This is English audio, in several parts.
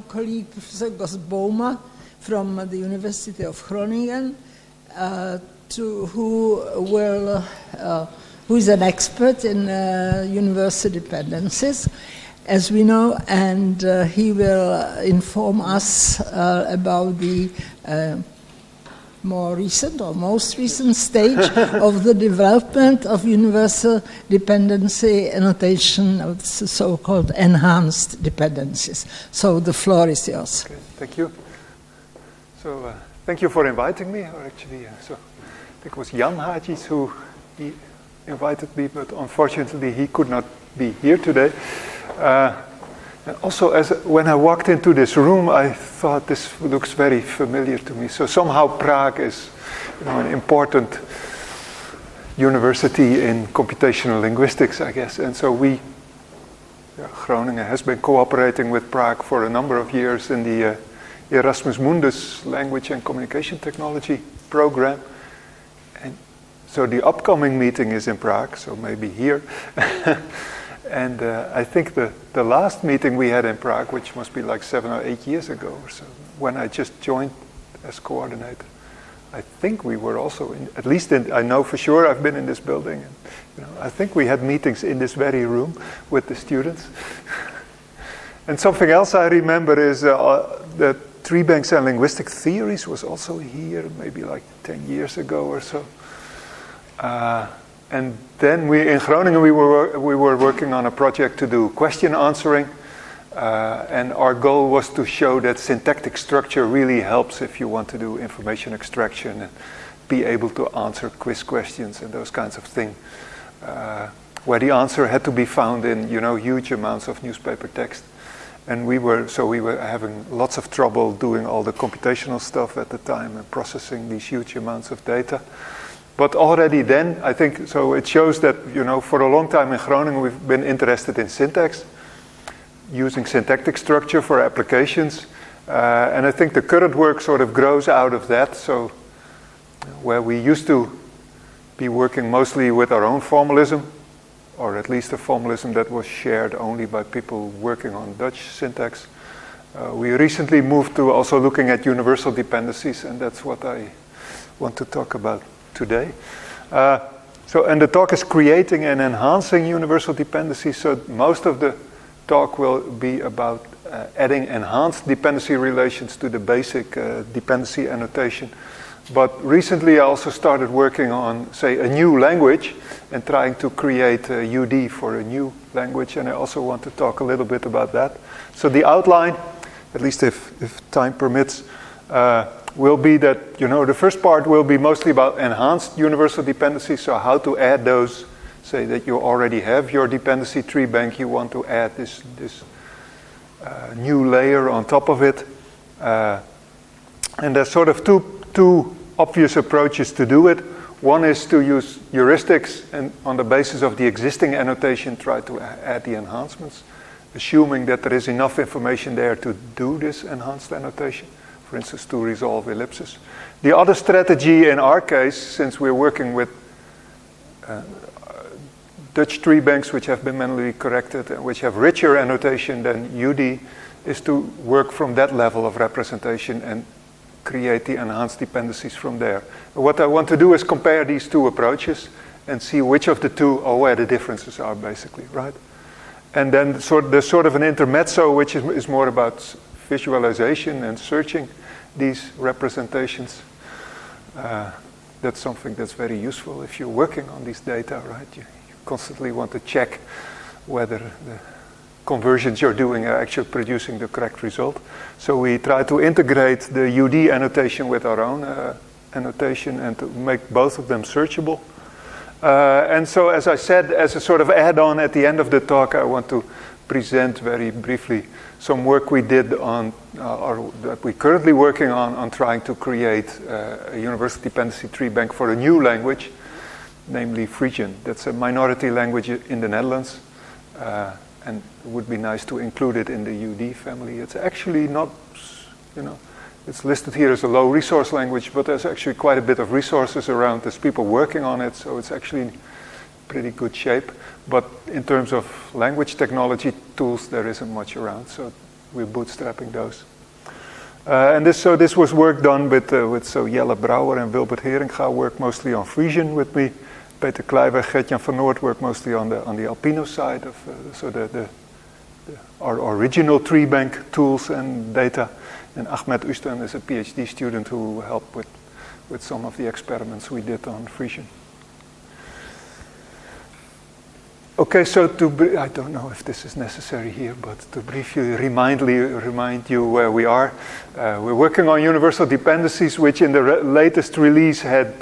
colleague, Professor Gosse Bouma, from the University of Groningen, who is an expert in universal dependencies, as we know, and he will inform us about the more recent or most recent stage of the development of universal dependency annotation, of the so-called enhanced dependencies. So the floor is yours. Okay, thank you. So thank you for inviting me. Or actually, so I think it was Jan Hagis who invited me, but unfortunately he could not be here today. And also, when I walked into this room, I thought this looks very familiar to me. So somehow Prague is, an important university in computational linguistics, I guess. And so Groningen has been cooperating with Prague for a number of years in the Erasmus Mundus Language and Communication Technology program. And so the upcoming meeting is in Prague, so maybe here. And I think the last meeting we had in Prague, which must be like 7 or 8 years ago or so, when I just joined as coordinator, I think we were also I know for sure I've been in this building. And, I think we had meetings in this very room with the students. And something else I remember is that treebanks and linguistic theories was also here, maybe like 10 years ago or so. And then in Groningen we were working on a project to do question answering, and our goal was to show that syntactic structure really helps if you want to do information extraction and be able to answer quiz questions and those kinds of things, where the answer had to be found in huge amounts of newspaper text. And we were having lots of trouble doing all the computational stuff at the time and processing these huge amounts of data. But already then, I think, so it shows that, for a long time in Groningen we've been interested in syntax, using syntactic structure for applications. And I think the current work sort of grows out of that. So where we used to be working mostly with our own formalism, or at least a formalism that was shared only by people working on Dutch syntax, we recently moved to also looking at universal dependencies, and that's what I want to talk about today. And the talk is creating and enhancing universal dependencies. So most of the talk will be about adding enhanced dependency relations to the basic dependency annotation. But recently I also started working on, say, a new language and trying to create a UD for a new language, and I also want to talk a little bit about that. So the outline, at least if time permits, will be that, the first part will be mostly about enhanced universal dependencies, so how to add those, say that you already have your dependency tree bank, you want to add this new layer on top of it. And there's sort of two obvious approaches to do it. One is to use heuristics and on the basis of the existing annotation try to add the enhancements, assuming that there is enough information there to do this enhanced annotation. For instance, to resolve ellipses. The other strategy in our case, since we're working with Dutch tree banks which have been manually corrected and which have richer annotation than UD, is to work from that level of representation and create the enhanced dependencies from there. What I want to do is compare these two approaches and see which of the two or where the differences are, basically, right? And then there's sort of an intermezzo which is more about visualization and searching these representations. That's something that's very useful if you're working on these data, right? You constantly want to check whether the conversions you're doing are actually producing the correct result. So we try to integrate the UD annotation with our own annotation and to make both of them searchable. And so, as I said, as a sort of add-on at the end of the talk, I want to present very briefly some work we did on, or that we're currently working on trying to create a universal dependency tree bank for a new language, namely Frisian. That's a minority language in the Netherlands, and it would be nice to include it in the UD family. It's actually not, it's listed here as a low resource language, but there's actually quite a bit of resources around. There's people working on it, so it's actually in pretty good shape. But in terms of language technology tools, there isn't much around. So we're bootstrapping those. And this was work done with Jelle Brouwer and Wilbert Heringa work mostly on Frisian with me. Peter Kleiweg, Gert-Jan van Noort work mostly on the Alpino side of our original treebank tools and data. And Ahmed Ustan is a PhD student who helped with some of the experiments we did on Frisian. Okay, so I don't know if this is necessary here, but to briefly remind you where we are. We're working on universal dependencies, which in the latest release had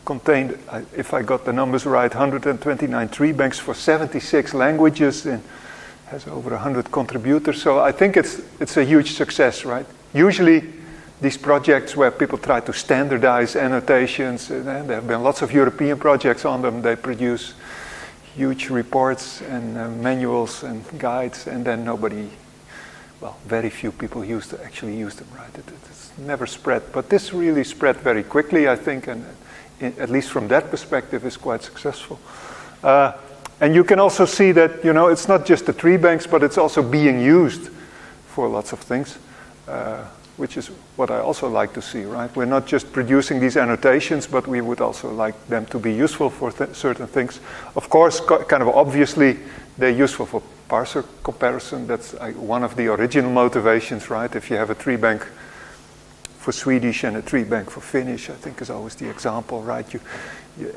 contained, if I got the numbers right, 129 tree banks for 76 languages and has over 100 contributors. So I think it's a huge success, right? Usually these projects where people try to standardize annotations, and there have been lots of European projects on them. They produce huge reports and manuals and guides, and then very few people actually use them, right? It's never spread, but this really spread very quickly, I think, and at least from that perspective is quite successful. And you can also see that, it's not just the tree banks, but it's also being used for lots of things, which is what I also like to see, right? We're not just producing these annotations, but we would also like them to be useful for certain things. Of course, kind of obviously, they're useful for parser comparison. That's one of the original motivations, right? If you have a tree bank for Swedish and a tree bank for Finnish, I think is always the example, right?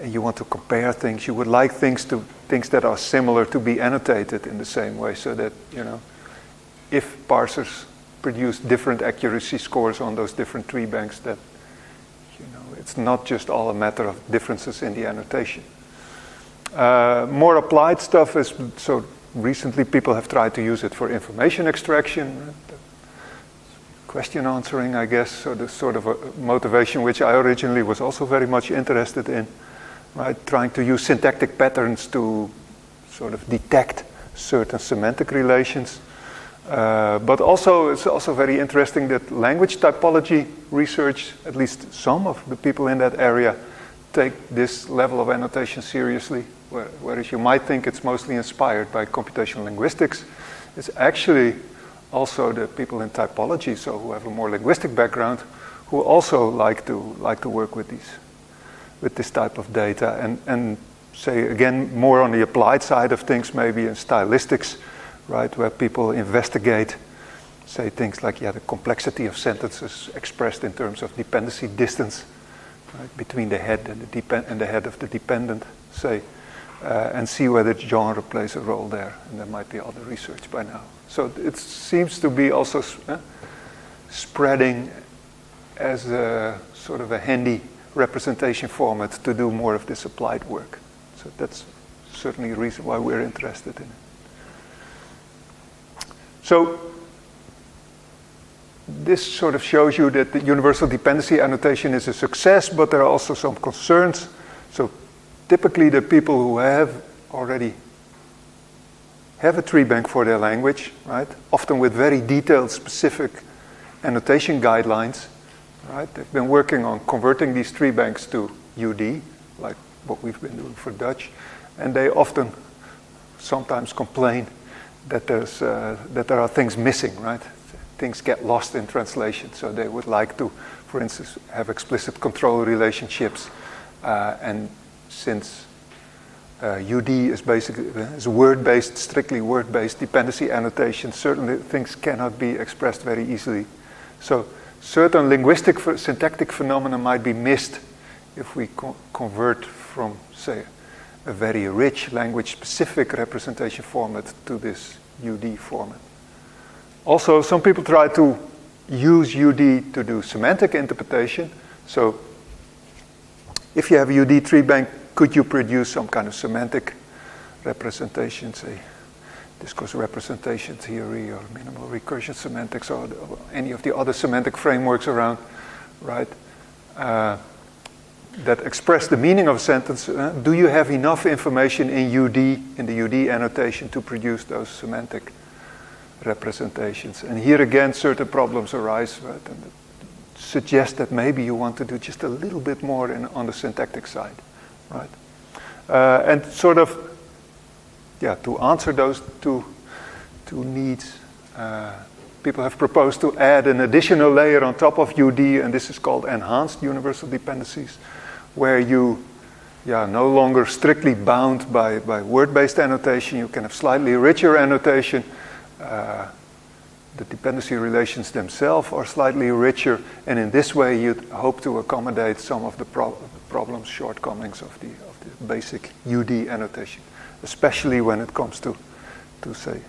You want to compare things. You would like things that are similar to be annotated in the same way, so that, if parsers produce different accuracy scores on those different tree banks, that it's not just all a matter of differences in the annotation. More applied stuff is, so recently people have tried to use it for information extraction, question answering, I guess. So the sort of a motivation which I originally was also very much interested in, right? Trying to use syntactic patterns to sort of detect certain semantic relations. But also, it's also very interesting that language typology research, at least some of the people in that area, take this level of annotation seriously, whereas you might think it's mostly inspired by computational linguistics. It's actually also the people in typology, so who have a more linguistic background, who also like to work with this type of data, and say again more on the applied side of things, maybe in stylistics, right, where people investigate, say things like the complexity of sentences expressed in terms of dependency distance, right, between the head and the head of the dependent, say, and see whether genre plays a role there. And there might be other research by now. So it seems to be also spreading as a sort of a handy representation format to do more of this applied work. So that's certainly a reason why we're interested in it. So this sort of shows you that the universal dependency annotation is a success, but there are also some concerns. So typically the people who already have a tree bank for their language, right? Often with very detailed, specific annotation guidelines, right? They've been working on converting these tree banks to UD, like what we've been doing for Dutch, and they often sometimes complain that there are things missing, right? Things get lost in translation, so they would like to, for instance, have explicit control relationships, and since UD is basically word-based, strictly word-based dependency annotation, certainly things cannot be expressed very easily. So certain linguistic syntactic phenomena might be missed if we convert from, say, a very rich language-specific representation format to this UD format. Also, some people try to use UD to do semantic interpretation. So if you have a UD tree bank, could you produce some kind of semantic representation, say discourse representation theory or minimal recursion semantics or any of the other semantic frameworks around, right? That express the meaning of a sentence. Do you have enough information in the UD annotation to produce those semantic representations? And here again, certain problems arise, right? And suggest that maybe you want to do just a little bit more on the syntactic side, right? And sort of, to answer those two needs, people have proposed to add an additional layer on top of UD, and this is called enhanced universal dependencies, where you no longer strictly bound by word-based annotation. You can have slightly richer annotation. The dependency relations themselves are slightly richer, and in this way you hope to accommodate some of the problems, shortcomings of the basic UD annotation, especially when it comes to say,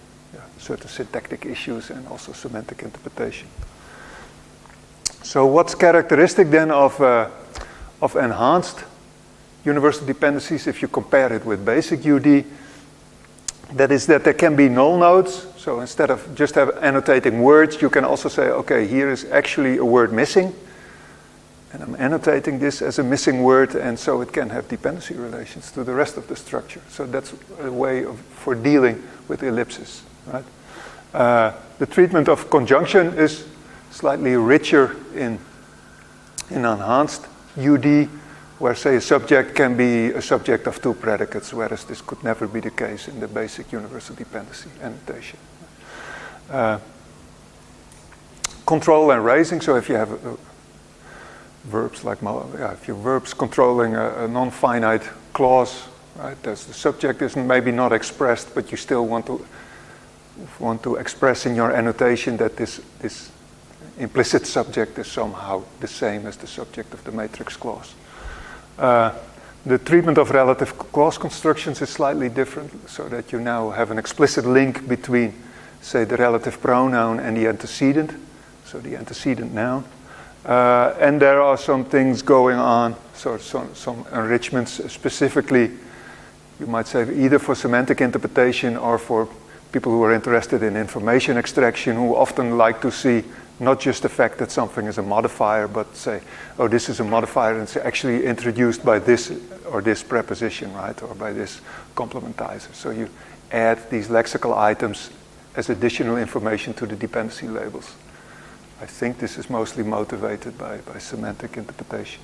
certain syntactic issues and also semantic interpretation. So what's characteristic then of enhanced universal dependencies if you compare it with basic UD? That is that there can be null nodes. So instead of just annotating words, you can also say, okay, here is actually a word missing, and I'm annotating this as a missing word, and so it can have dependency relations to the rest of the structure. So that's a way for dealing with ellipses, right? The treatment of conjunction is slightly richer in enhanced UD, where, say, a subject can be a subject of two predicates, whereas this could never be the case in the basic universal dependency annotation. Control and raising, so if you have verbs like, if your verbs controlling a non-finite clause, right, the subject is maybe not expressed, but you still want to express in your annotation that this implicit subject is somehow the same as the subject of the matrix clause. The treatment of relative clause constructions is slightly different, so that you now have an explicit link between, say, the relative pronoun and the antecedent, so the antecedent noun. And there are some things going on, so some enrichments specifically, you might say, either for semantic interpretation or for people who are interested in information extraction, who often like to see not just the fact that something is a modifier, but say, oh, this is a modifier and it's actually introduced by this or this preposition, right, or by this complementizer. So you add these lexical items as additional information to the dependency labels. I think this is mostly motivated by semantic interpretation.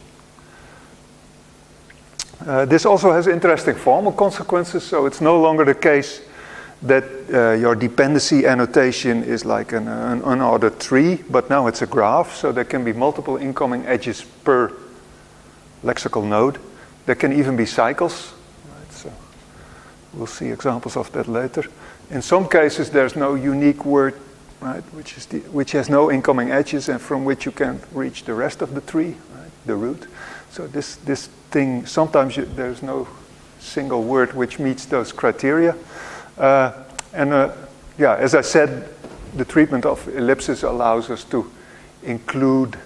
This also has interesting formal consequences, so it's no longer the case that your dependency annotation is like an unordered tree, but now it's a graph, so there can be multiple incoming edges per lexical node. There can even be cycles, right? So we'll see examples of that later. In some cases, there's no unique word, right, which has no incoming edges and from which you can reach the rest of the tree, right, the root. So this thing, sometimes there's no single word which meets those criteria. As I said, the treatment of ellipses allows us to include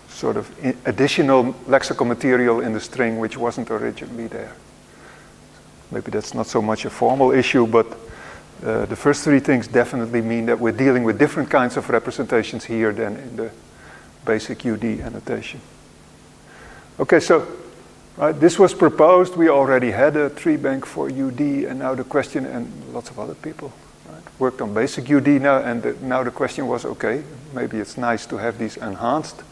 sort of additional lexical material in the string which wasn't originally there. Maybe that's not so much a formal issue, but the first three things definitely mean that we're dealing with different kinds of representations here than in the basic UD annotation. Okay, so this was proposed. We already had a treebank for UD, and now the question, and lots of other people worked on basic UD now, and now the question was, okay, maybe it's nice to have these enhanced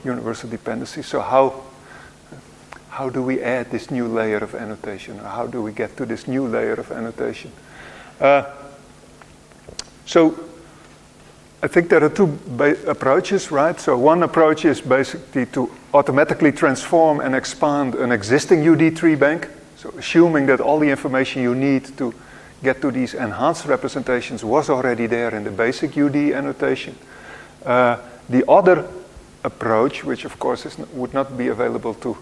universal dependencies. So how do we add this new layer of annotation? Or how do we get to this new layer of annotation? So I think there are two approaches, right? So one approach is basically to automatically transform and expand an existing UD treebank. So assuming that all the information you need to get to these enhanced representations was already there in the basic UD annotation. The other approach, which of course would not be available to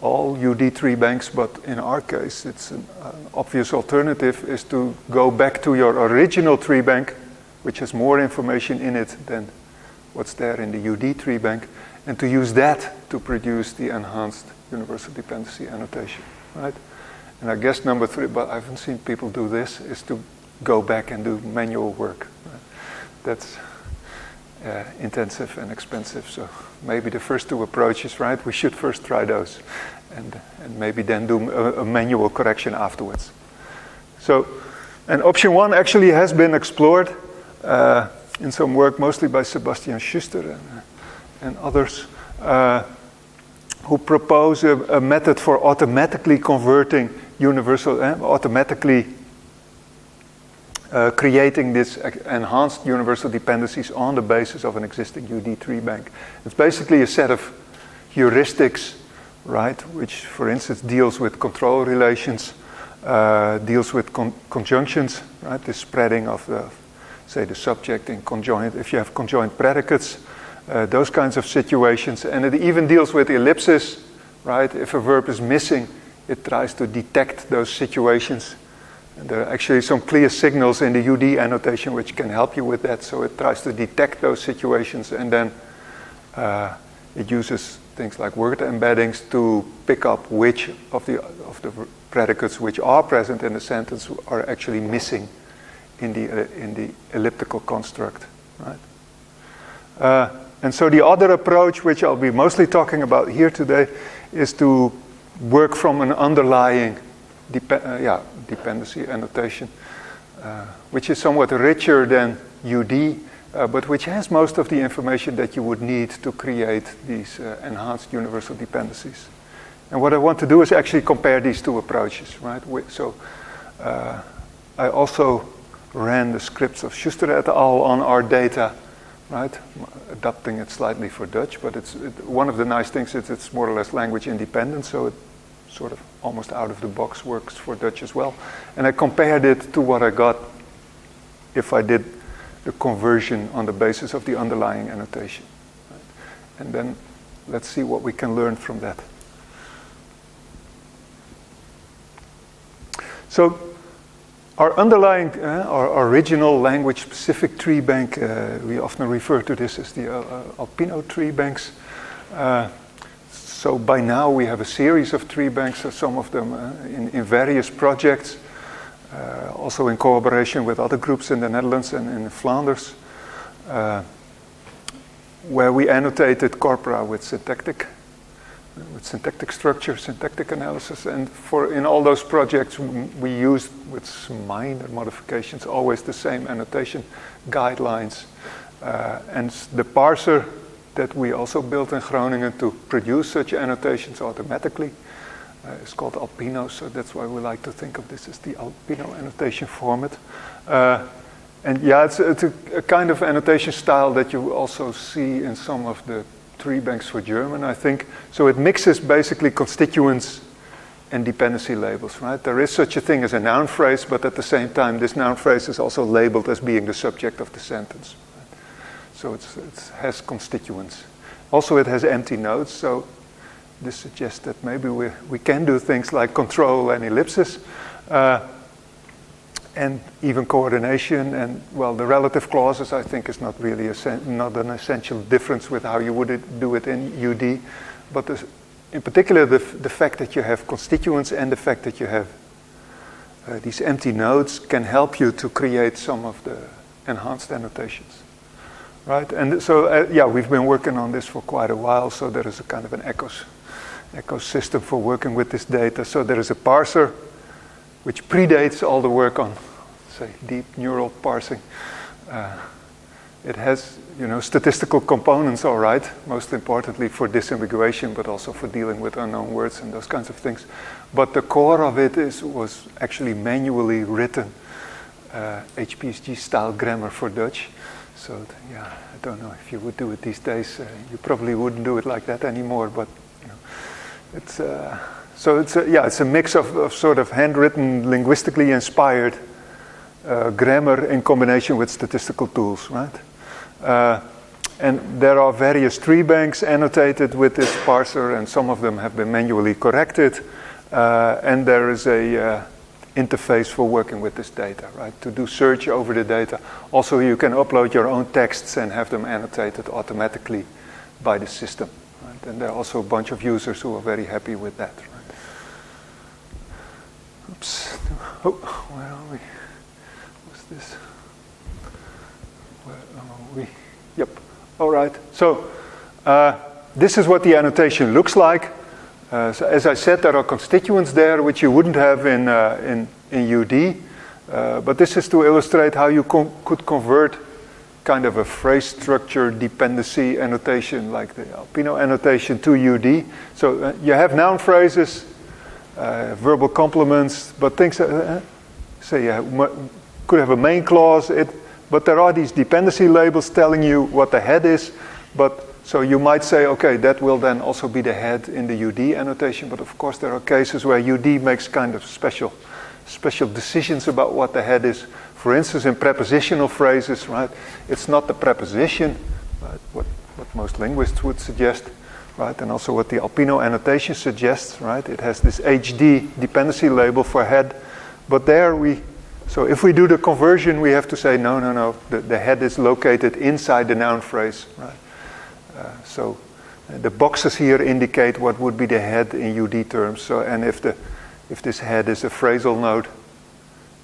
all UD treebanks, but in our case it's an obvious alternative, is to go back to your original treebank, which has more information in it than what's there in the UD treebank, and to use that to produce the enhanced universal dependency annotation, right? And I guess number three, but I haven't seen people do this, is to go back and do manual work. Right? That's intensive and expensive, so maybe the first two approaches, right? We should first try those, and maybe then do a manual correction afterwards. So, and option one actually has been explored in some work, mostly by Sebastian Schuster and others, who propose a method for automatically converting universal, automatically creating this enhanced universal dependencies on the basis of an existing UD tree bank. It's basically a set of heuristics, right, which, for instance, deals with control relations, deals with conjunctions, right, the spreading of the, say, the subject in conjoint, if you have conjoint predicates, those kinds of situations. And it even deals with ellipses, right? If a verb is missing, it tries to detect those situations. And there are actually some clear signals in the UD annotation which can help you with that. So it tries to detect those situations, and then it uses things like word embeddings to pick up which of the predicates which are present in the sentence are actually missing in the elliptical construct, right? And so the other approach, which I'll be mostly talking about here today, is to work from an underlying dependency annotation, which is somewhat richer than UD, but which has most of the information that you would need to create these enhanced universal dependencies. And what I want to do is actually compare these two approaches, right? So I also ran the scripts of Schuster et al. On our data, right? Adapting it slightly for Dutch, but one of the nice things is it's more or less language independent, so it sort of almost out of the box works for Dutch as well. And I compared it to what I got if I did the conversion on the basis of the underlying annotation. Right? And then let's see what we can learn from that. So our underlying, our original language-specific tree bank, we often refer to this as the Alpino tree banks. So by now we have a series of tree banks, some of them in various projects, also in cooperation with other groups in the Netherlands and in Flanders, where we annotated corpora with syntactic structure, syntactic analysis, and in all those projects we used, with some minor modifications, always the same annotation guidelines. And the parser that we also built in Groningen to produce such annotations automatically is called Alpino, so that's why we like to think of this as the Alpino annotation format. And yeah, it's a kind of annotation style that you also see in some of the tree banks for German, I think. So it mixes basically constituents and dependency labels, right? There is such a thing as a noun phrase, but at the same time, this noun phrase is also labeled as being the subject of the sentence. Right? So it has constituents. Also, it has empty nodes, so this suggests that maybe we can do things like control and ellipsis, and even coordination, and well, the relative clauses I think is not really not an essential difference with how you would do it in UD, but in particular the fact that you have constituents and the fact that you have these empty nodes can help you to create some of the enhanced annotations, right? And so yeah, we've been working on this for quite a while, so there is a kind of an ecosystem for working with this data. So there is a parser which predates all the work on, say, deep neural parsing. It has, statistical components, all right, most importantly for disambiguation, but also for dealing with unknown words and those kinds of things. But the core of it was actually manually written HPSG-style grammar for Dutch. So, yeah, I don't know if you would do it these days. You probably wouldn't do it like that anymore, but it's... So it's a mix of sort of handwritten, linguistically inspired grammar in combination with statistical tools, right? And there are various tree banks annotated with this parser, and some of them have been manually corrected. And there is a interface for working with this data, right? To do search over the data. Also, you can upload your own texts and have them annotated automatically by the system. Right? And there are also a bunch of users who are very happy with that. Right? Oops. Oh, where are we? What's this? Where are we? Yep. All right. So this is what the annotation looks like. So as I said, there are constituents there which you wouldn't have in UD. But this is to illustrate how you could convert kind of a phrase structure dependency annotation like the Alpino annotation to UD. So you have noun phrases, verbal complements, but things say you have could have a main clause, but there are these dependency labels telling you what the head is, so you might say, okay, that will then also be the head in the UD annotation, but of course there are cases where UD makes kind of special decisions about what the head is. For instance, in prepositional phrases, right, it's not the preposition, right, what most linguists would suggest, right, and also what the Alpino annotation suggests, right, it has this HD dependency label for head, but so if we do the conversion, we have to say, no, the head is located inside the noun phrase, right. So the boxes here indicate what would be the head in UD terms. So, and if this head is a phrasal node,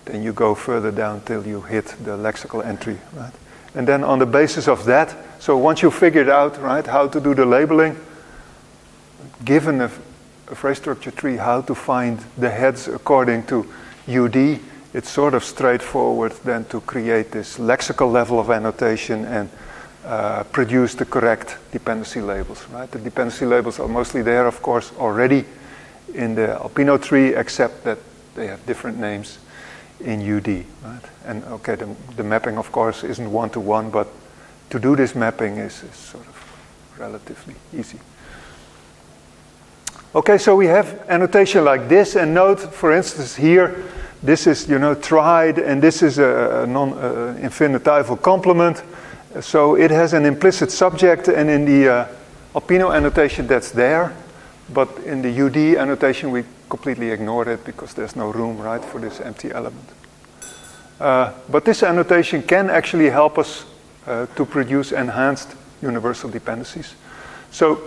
then you go further down till you hit the lexical entry, right? And then on the basis of that, so once you figured out, right, how to do the labeling, given a phrase structure tree, how to find the heads according to UD, it's sort of straightforward then to create this lexical level of annotation and produce the correct dependency labels, right? The dependency labels are mostly there, of course, already in the Alpino tree, except that they have different names in UD, right? And okay, the mapping, of course, isn't one-to-one, but to do this mapping is sort of relatively easy. Okay, so we have annotation like this, and note, for instance, here, this is, tried, and this is a non-infinitival complement. So it has an implicit subject, and in the Alpino annotation that's there, but in the UD annotation we completely ignored it because there's no room, right, for this empty element. But this annotation can actually help us to produce enhanced universal dependencies. So,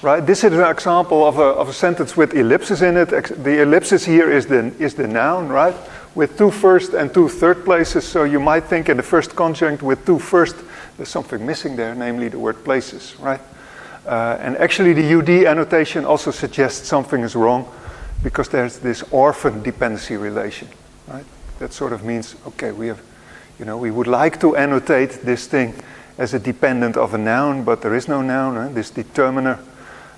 right, this is an example of a sentence with ellipses in it. The ellipsis here is the noun, right? With 2 first and 2 third places, so you might think in the first conjunct with 2 first, there's something missing there, namely the word places, right? And actually the UD annotation also suggests something is wrong because there's this orphan dependency relation, right? That sort of means, okay, we would like to annotate this thing as a dependent of a noun, but there is no noun, this determiner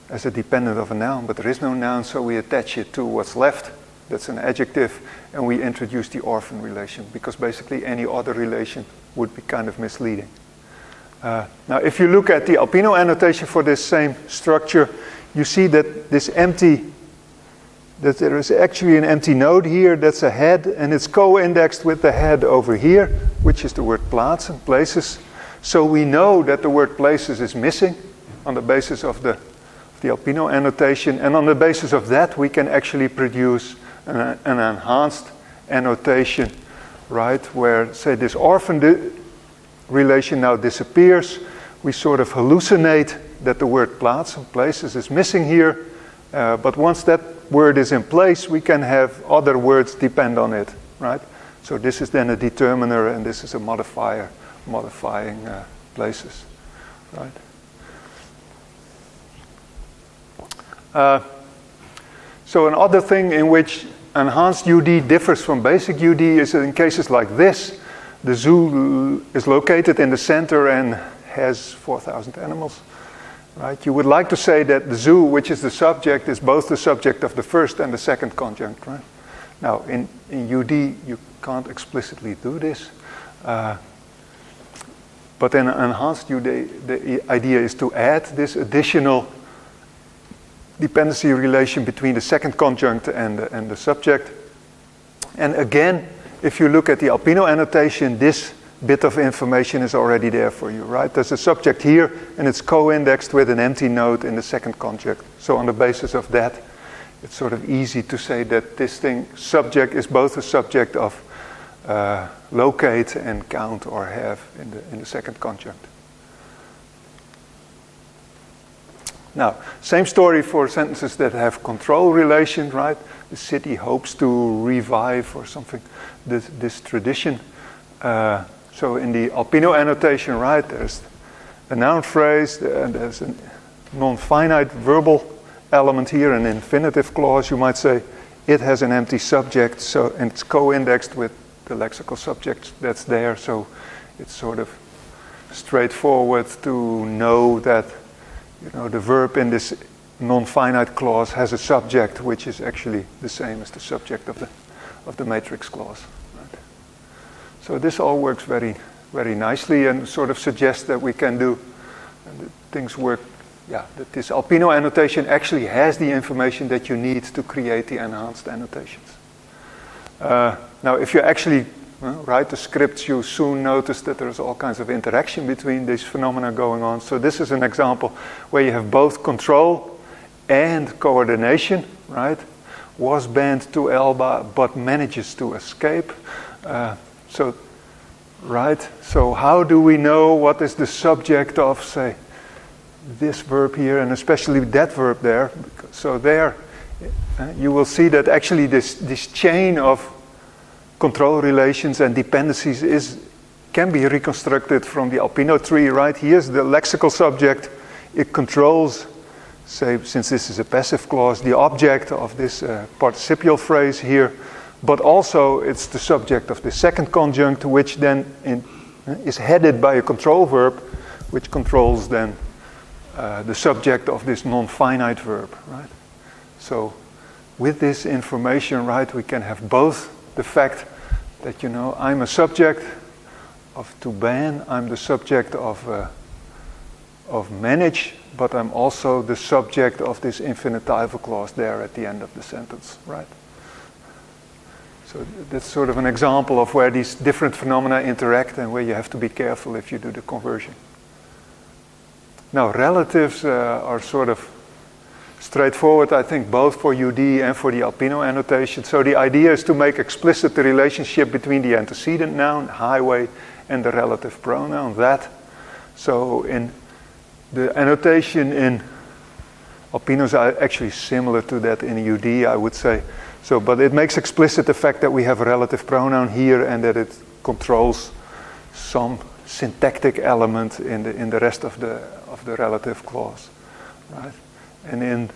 as a dependent of a noun, but there is no noun, so we attach it to what's left. That's an adjective, and we introduce the orphan relation, because basically any other relation would be kind of misleading. Now, if you look at the Alpino annotation for this same structure, you see that that there is actually an empty node here, that's a head, and it's co-indexed with the head over here, which is the word plaatsen, places. So we know that the word places is missing on the basis of the Alpino annotation, and on the basis of that we can actually produce an enhanced annotation, right, where, say, this orphan relation now disappears. We sort of hallucinate that the word plaatsen, places, is missing here, but once that word is in place, we can have other words depend on it, right? So this is then a determiner, and this is a modifier modifying places, right? So another thing in which enhanced UD differs from basic UD is in cases like this. The zoo is located in the center and has 4,000 animals, right? You would like to say that the zoo, which is the subject, is both the subject of the first and the second conjunct, right? Now, in UD, you can't explicitly do this. But in enhanced UD, the idea is to add this additional dependency relation between the second conjunct and the subject. And again, if you look at the Alpino annotation, this bit of information is already there for you, right? There's a subject here, and it's co-indexed with an empty node in the second conjunct. So on the basis of that, it's sort of easy to say that this thing, subject, is both a subject of locate and count or have in the second conjunct. Now, same story for sentences that have control relation, right? The city hopes to revive or something, this tradition. So in the Alpino annotation, right, there's a noun phrase, and there's a non-finite verbal element here, an infinitive clause, you might say. It has an empty subject, so, and it's co-indexed with the lexical subject that's there, so it's sort of straightforward to know that, you know, the verb in this non-finite clause has a subject which is actually the same as the subject of the matrix clause. Right? So this all works very, very nicely and sort of suggests that we can do, and that things work, yeah, that this Alpino annotation actually has the information that you need to create the enhanced annotations. Now, if you actually write the scripts, you soon notice that there's all kinds of interaction between these phenomena going on. So this is an example where you have both control and coordination, right? Was banned to Elba, but manages to escape. So how do we know what is the subject of, say, this verb here, and especially that verb there? So there, you will see that actually this chain of control relations and dependencies can be reconstructed from the Alpino tree, right? Here's the lexical subject. It controls, say, since this is a passive clause, the object of this participial phrase here, but also it's the subject of the second conjunct, which then is headed by a control verb, which controls then the subject of this non-finite verb, right? So with this information, right, we can have both the fact that, I'm a subject of to ban, I'm the subject of manage, but I'm also the subject of this infinitival clause there at the end of the sentence, right? So that's sort of an example of where these different phenomena interact and where you have to be careful if you do the conversion. Now, relatives are sort of straightforward, I think, both for UD and for the Alpino annotation. So the idea is to make explicit the relationship between the antecedent noun, highway, and the relative pronoun, that. So in the annotation in Alpinos are actually similar to that in UD, I would say. So, but it makes explicit the fact that we have a relative pronoun here and that it controls some syntactic element in the rest of the relative clause, right? And in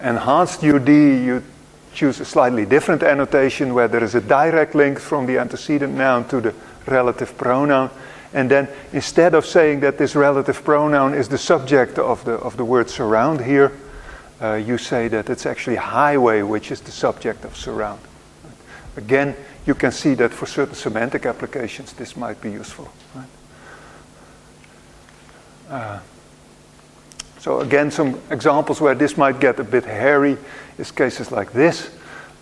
enhanced UD, you choose a slightly different annotation where there is a direct link from the antecedent noun to the relative pronoun. And then instead of saying that this relative pronoun is the subject of the word surround here, you say that it's actually highway, which is the subject of surround. Again, you can see that for certain semantic applications, this might be useful. Right? So again, some examples where this might get a bit hairy is cases like this.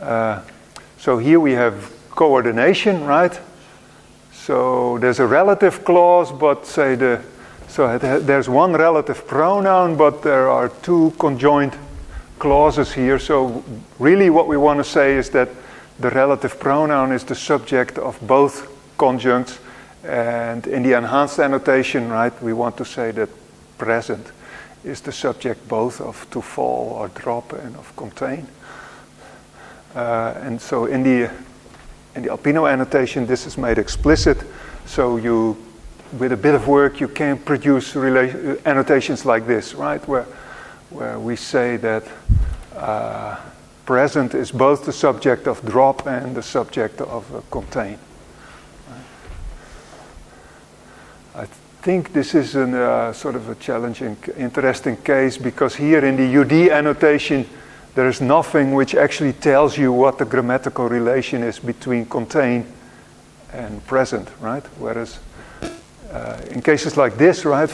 So here we have coordination, right? So there's a relative clause, but say there's one relative pronoun, but there are two conjoined clauses here. So really what we want to say is that the relative pronoun is the subject of both conjuncts. And in the enhanced annotation, right, we want to say that present is the subject both of to fall or drop and of contain. And so in the Alpino annotation, this is made explicit. So with a bit of work, you can produce annotations like this, right? Where we say that present is both the subject of drop and the subject of contain. I think this is sort of a challenging, interesting case, because here in the UD annotation, there is nothing which actually tells you what the grammatical relation is between contain and present, right? Whereas in cases like this, right,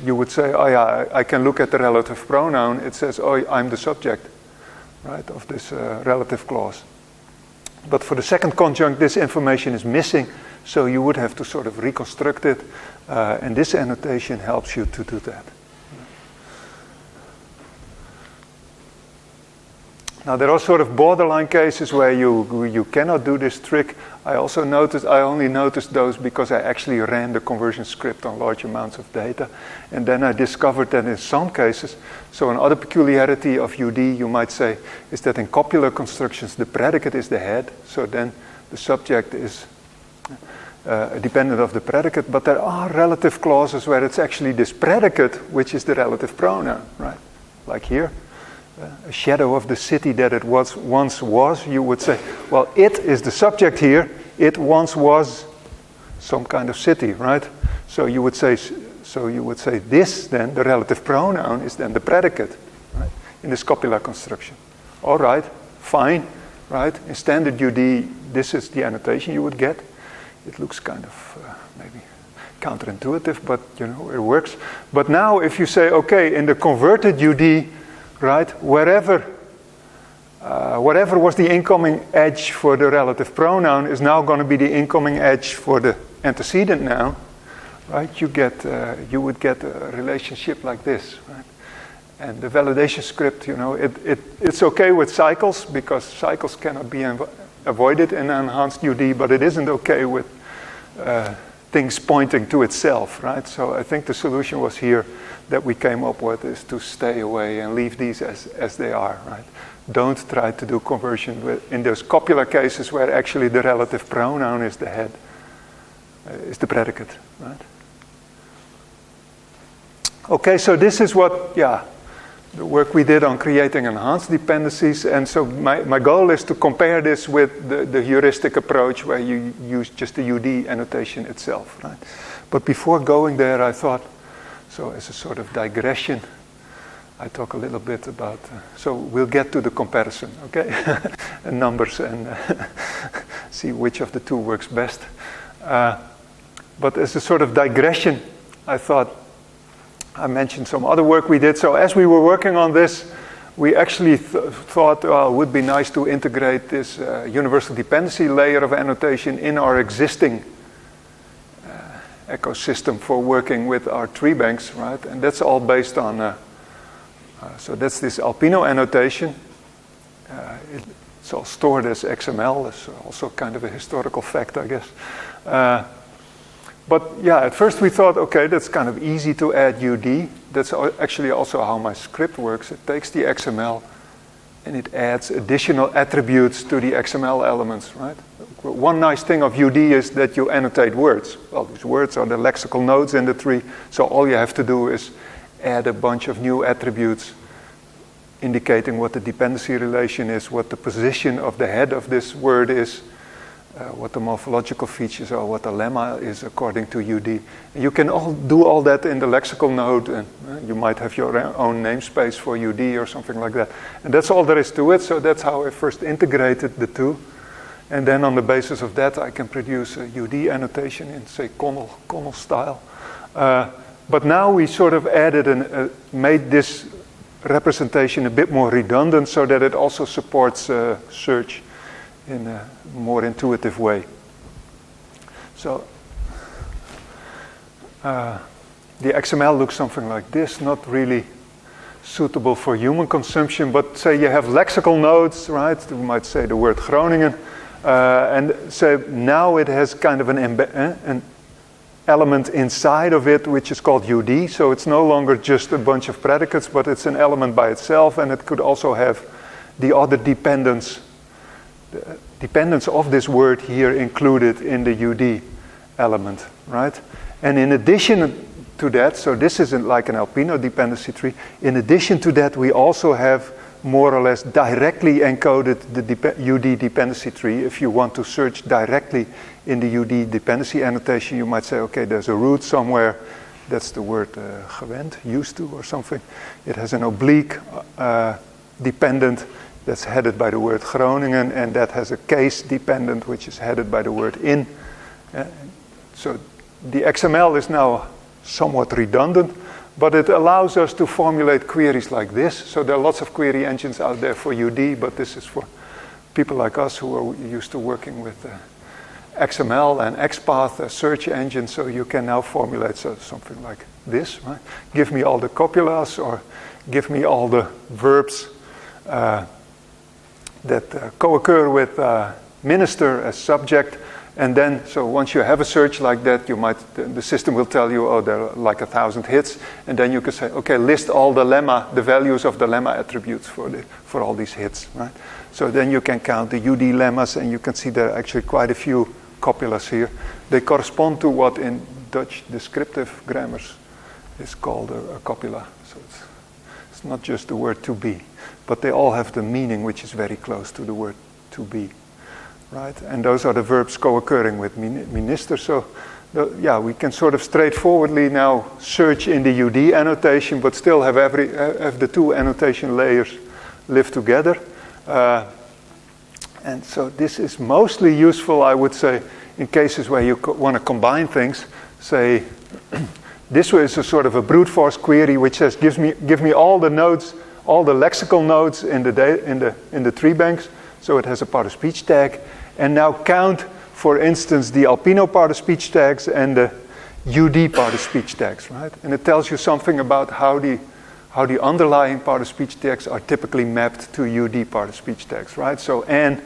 you would say, oh yeah, I can look at the relative pronoun. It says, oh, I'm the subject, right, of this relative clause. But for the second conjunct, this information is missing, so you would have to sort of reconstruct it, and this annotation helps you to do that. Now there are sort of borderline cases where you cannot do this trick. I only noticed those because I actually ran the conversion script on large amounts of data, and then I discovered that in some cases, so another peculiarity of UD, you might say, is that in copular constructions the predicate is the head, so then the subject is dependent of the predicate, but there are relative clauses where it's actually this predicate which is the relative pronoun, right? Like here. A shadow of the city that it once was, you would say, well, it is the subject here. It once was some kind of city, right? So you would say this then, the relative pronoun is then the predicate, right? in this copula construction. All right, fine, right? In standard UD, this is the annotation you would get. It looks kind of maybe counterintuitive, but you know, it works. But now if you say, okay, in the converted UD, right, whatever was the incoming edge for the relative pronoun is now going to be the incoming edge for the antecedent noun, right? You would get a relationship like this, right? And the validation script, you know, it's okay with cycles because cycles cannot be avoided in enhanced UD, but it isn't okay with things pointing to itself, right? So I think the solution was here that we came up with is to stay away and leave these as they are, right? Don't try to do conversion in those copular cases where actually the relative pronoun is the head, is the predicate, right? Okay, so this is what, the work we did on creating enhanced dependencies. And so my goal is to compare this with the heuristic approach where you use just the UD annotation itself, right? But before going there, I thought, so as a sort of digression, I talk a little bit about, so we'll get to the comparison, okay? And numbers and see which of the two works best. But as a sort of digression, I thought, I mentioned some other work we did. So as we were working on this, we actually thought, well, it would be nice to integrate this universal dependency layer of annotation in our existing ecosystem for working with our tree banks, right? And that's all based on, so that's this Alpino annotation. It's all stored as XML. It's also kind of a historical fact, I guess. But yeah, at first we thought, okay, that's kind of easy to add UD. That's actually also how my script works. It takes the XML and it adds additional attributes to the XML elements, right? One nice thing of UD is that you annotate words. Well, these words are the lexical nodes in the tree, so all you have to do is add a bunch of new attributes indicating what the dependency relation is, what the position of the head of this word is, what the morphological features are, what the lemma is according to UD. You can do all that in the lexical node, and you might have your own namespace for UD or something like that. And that's all there is to it, so that's how I first integrated the two. And then on the basis of that, I can produce a UD annotation in, say, Connell style. But now we sort of added made this representation a bit more redundant so that it also supports search in a more intuitive way. So the XML looks something like this, not really suitable for human consumption, but say you have lexical nodes, right? We might say the word Groningen, and so now it has kind of an element inside of it which is called UD, so it's no longer just a bunch of predicates, but it's an element by itself, and it could also have the other dependence of this word here included in the UD element, right? And in addition to that, so this isn't like an Alpino dependency tree, in addition to that we also have more or less directly encoded the UD dependency tree. If you want to search directly in the UD dependency annotation, you might say, okay, there's a root somewhere, that's the word gewend, used to or something. It has an oblique dependent that's headed by the word Groningen, and that has a case dependent which is headed by the word in. So the XML is now somewhat redundant, but it allows us to formulate queries like this. So there are lots of query engines out there for UD, but this is for people like us who are used to working with XML and XPath search engine. So you can now formulate something like this, right? Give me all the copulas, or give me all the verbs that co-occur with minister as subject. And then, so once you have a search like that, the system will tell you, oh, there are like 1,000 hits. And then you can say, okay, list all the values of the lemma attributes for all these hits, right? So then you can count the UD lemmas, and you can see there are actually quite a few copulas here. They correspond to what in Dutch descriptive grammars is called a copula. So it's not just the word to be, but they all have the meaning which is very close to the word to be. Right? And those are the verbs co-occurring with minister. So yeah, we can sort of straightforwardly now search in the UD annotation, but still have the two annotation layers live together. And so this is mostly useful, I would say, in cases where you want to combine things. Say, this is a sort of a brute force query which says, give me all the nodes, all the lexical nodes in the tree banks. So it has a part of speech tag, and now count, for instance, the Alpino part of speech tags and the UD part of speech tags, right? And it tells you something about how the underlying part of speech tags are typically mapped to UD part of speech tags, right? So and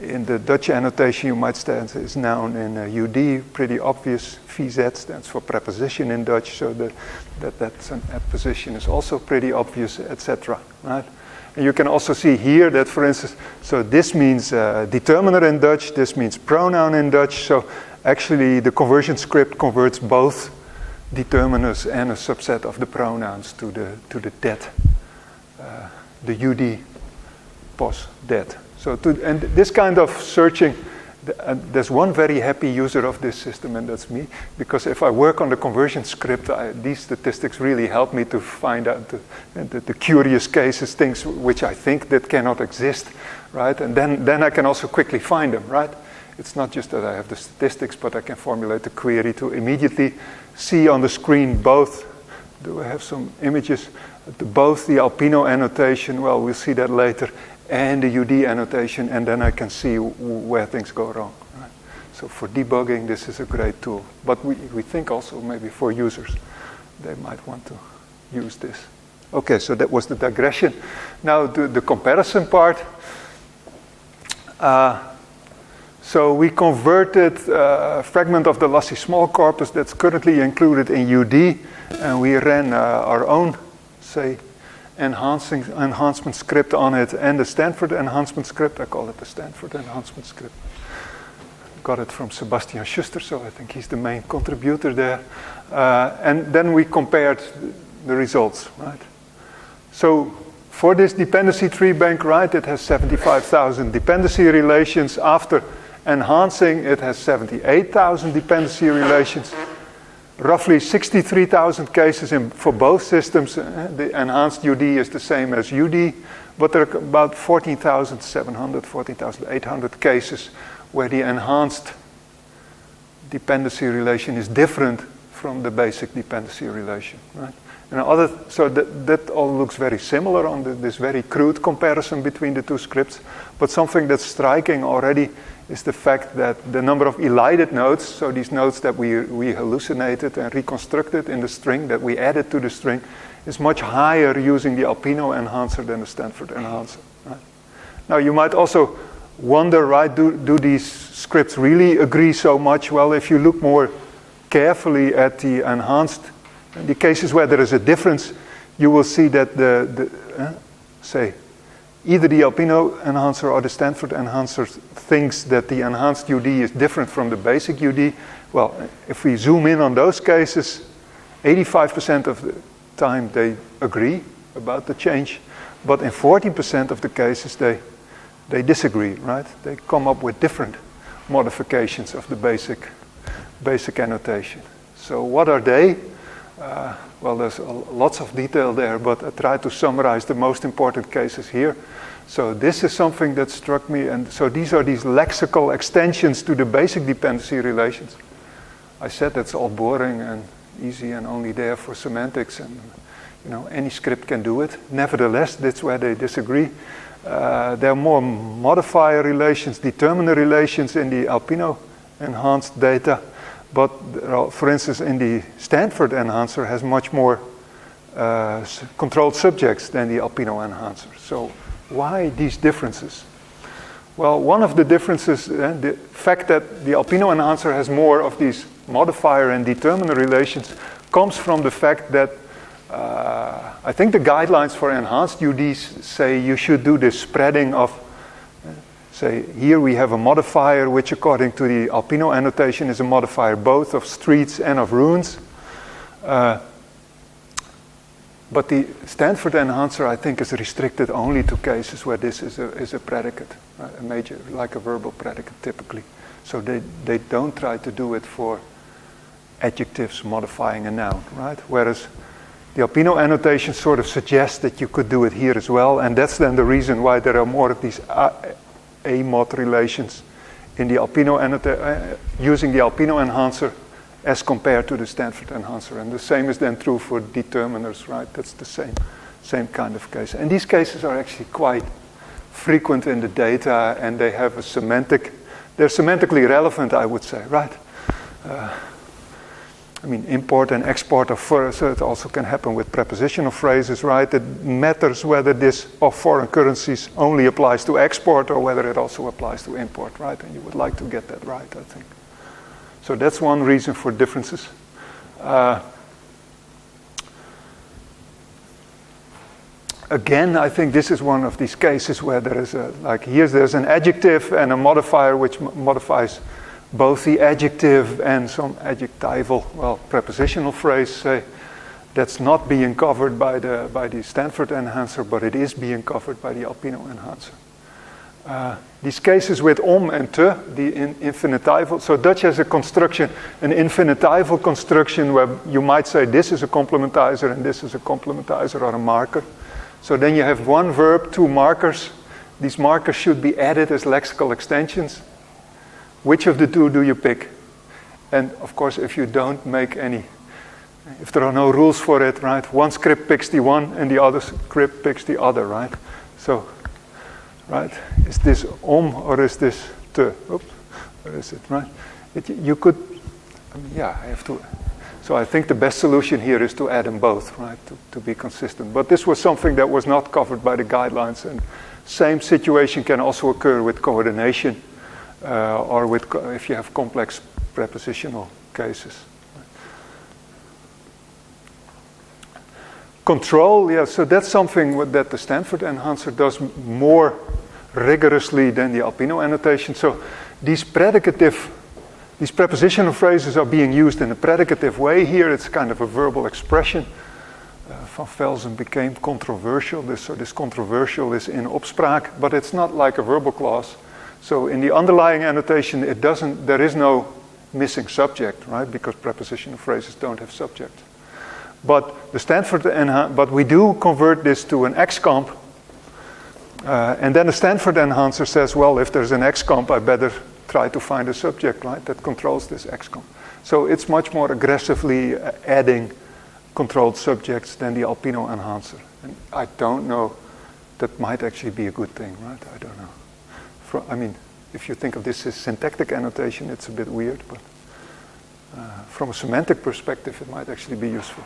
in the Dutch annotation, you might stand is noun in UD, pretty obvious. VZ stands for preposition in Dutch, so that's an apposition is also pretty obvious, etc. Right? And you can also see here that, for instance, so this means determiner in Dutch, this means pronoun in Dutch. So actually, the conversion script converts both determiners and a subset of the pronouns to the det, the UD pos det. So and this kind of searching, there's one very happy user of this system, and that's me, because if I work on the conversion script, these statistics really help me to find out the curious cases, things which I think that cannot exist, right? And then I can also quickly find them, right? It's not just that I have the statistics, but I can formulate the query to immediately see on the screen both. Do I have some images? Both the Alpino annotation, well, we'll see that later, and the UD annotation, and then I can see where things go wrong. Right? So for debugging, this is a great tool. But we think also maybe for users, they might want to use this. Okay, so that was the digression. Now the comparison part. So we converted a fragment of the lossy small corpus that's currently included in UD, and we ran our own, say, enhancement script on it, and the Stanford enhancement script. I call it the Stanford enhancement script. Got it from Sebastian Schuster, so I think he's the main contributor there. And then we compared the results, right? So for this dependency tree bank, right, it has 75,000 dependency relations. After enhancing, it has 78,000 dependency relations. Roughly 63,000 cases for both systems. The enhanced UD is the same as UD, but there are about 14,700, 14,800 cases where the enhanced dependency relation is different from the basic dependency relation. Right? So that all looks very similar on this very crude comparison between the two scripts, but something that's striking already is the fact that the number of elided nodes, so these nodes that we hallucinated and reconstructed in the string, that we added to the string, is much higher using the Alpino enhancer than the Stanford enhancer. Right? Now you might also wonder, right, do these scripts really agree so much? Well, if you look more carefully at the enhanced, the cases where there is a difference, you will see that say, either the Alpino enhancer or the Stanford enhancer thinks that the enhanced UD is different from the basic UD. Well, if we zoom in on those cases, 85% of the time they agree about the change, but in 14% of the cases they disagree, right? They come up with different modifications of the basic annotation. So what are they? Well, there's lots of detail there, but I try to summarize the most important cases here. So this is something that struck me, and so these are these lexical extensions to the basic dependency relations. I said that's all boring and easy and only there for semantics, and any script can do it. Nevertheless, that's where they disagree. There are more modifier relations, determiner relations in the Alpino enhanced data. But for instance, in the Stanford enhancer has much more controlled subjects than the Alpino enhancer. So why these differences? Well, one of the differences, the fact that the Alpino enhancer has more of these modifier and determiner relations, comes from the fact that I think the guidelines for enhanced UDs say you should do this spreading of, say, here we have a modifier which according to the Alpino annotation is a modifier both of streets and of runes. But the Stanford enhancer, I think, is restricted only to cases where this is a predicate, a major, like a verbal predicate typically. So they don't try to do it for adjectives modifying a noun, right? Whereas the Alpino annotation sort of suggests that you could do it here as well, and that's then the reason why there are more of these a-mod relations in the Alpino using the Alpino enhancer as compared to the Stanford enhancer. And the same is then true for determiners, right? That's the same kind of case. And these cases are actually quite frequent in the data, and they have a they're semantically relevant, I would say, right? I mean, import and export of so it also can happen with prepositional phrases, right? It matters whether this of foreign currencies only applies to export or whether it also applies to import, right? And you would like to get that right, I think. So that's one reason for differences. Again, I think this is one of these cases where there is there's an adjective and a modifier which modifies both the adjective and some adjectival, prepositional phrase, say, that's not being covered by the Stanford enhancer, but it is being covered by the Alpino enhancer. These cases with and te, the infinitival, so Dutch has a construction, an infinitival construction where you might say this is a complementizer and this is a complementizer or a marker. So then you have one verb, two markers. These markers should be added as lexical extensions. Which of the two do you pick? And of course, if you don't make any, if there are no rules for it, right? One script picks the one and the other script picks the other, right? So, right? Is this or is this te? Oops, where is it, right? You could, I have to. So I think the best solution here is to add them both, right? To be consistent. But this was something that was not covered by the guidelines, and same situation can also occur with coordination. Or if you have complex prepositional cases. Control, so that's something that the Stanford enhancer does more rigorously than the Alpino annotation. So these prepositional phrases are being used in a predicative way here. It's kind of a verbal expression. Van Velzen became controversial. This controversial is in opspraak, but it's not like a verbal clause. So in the underlying annotation, there is no missing subject, right? Because prepositional phrases don't have subject. But but we do convert this to an XComp, and then the Stanford enhancer says, well, if there's an XComp, I better try to find a subject, right? That controls this XComp. So it's much more aggressively adding controlled subjects than the Alpino enhancer. And I don't know, that might actually be a good thing, right? I don't know. If you think of this as syntactic annotation, it's a bit weird, but from a semantic perspective, it might actually be useful.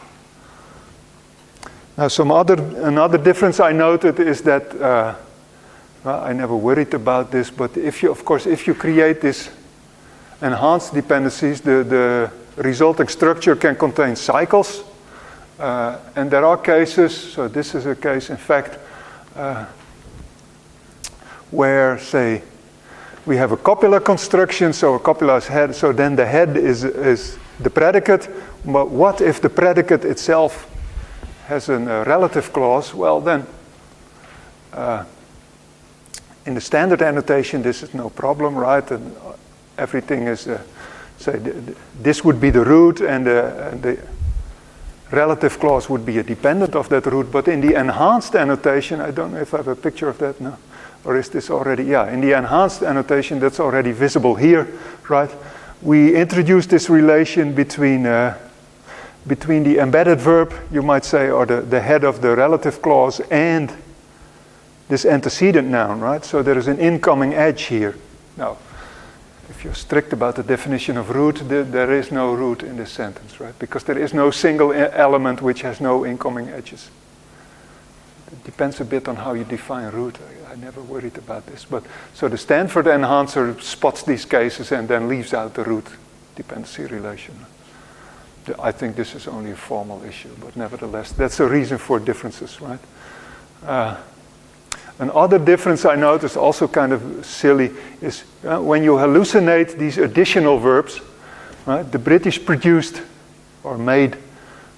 Now, another difference I noted is that, I never worried about this, but if you create this enhanced dependencies, the resulting structure can contain cycles, and there are cases, so this is a case, in fact, where, say, we have a copular construction, so a copula is head, so then the head is the predicate, but what if the predicate itself has a relative clause? Well, then, in the standard annotation, this is no problem, right? And everything is, say, this would be the root, and the relative clause would be a dependent of that root, but in the enhanced annotation, I don't know if I have a picture of that now. Or is this already, in the enhanced annotation, that's already visible here, right? We introduced this relation between the embedded verb, you might say, or the head of the relative clause, and this antecedent noun, right? So there is an incoming edge here. Now, if you're strict about the definition of root, there is no root in this sentence, right? Because there is no single element which has no incoming edges. It depends a bit on how you define root. I never worried about this. But so the Stanford enhancer spots these cases and then leaves out the root dependency relation. I think this is only a formal issue, but nevertheless, that's a reason for differences, right? Another difference I noticed, also kind of silly, is when you hallucinate these additional verbs, right? The British produced or made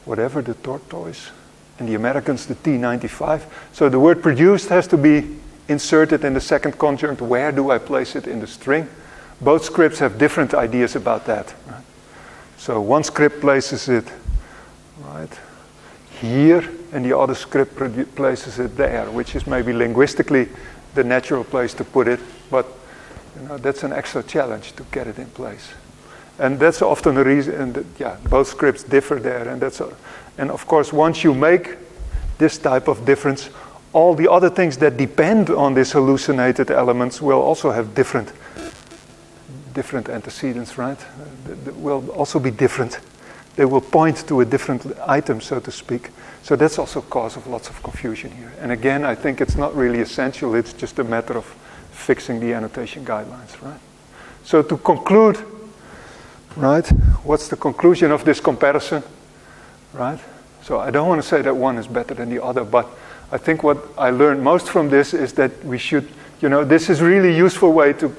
whatever, the tortoise, and the Americans the T95. So the word produced has to be inserted in the second conjunct. Where do I place it in the string? Both scripts have different ideas about that. Right? So one script places it right here, and the other script places it there, which is maybe linguistically the natural place to put it, but that's an extra challenge to get it in place. And that's often the reason, and both scripts differ there, and of course once you make this type of difference, all the other things that depend on these hallucinated elements will also have different antecedents, right? Will also be different. They will point to a different item, so to speak. So that's also cause of lots of confusion here. And again, I think it's not really essential. It's just a matter of fixing the annotation guidelines, right? So to conclude, right, what's the conclusion of this comparison, right? So I don't want to say that one is better than the other, but I think what I learned most from this is that we should, this is really useful way to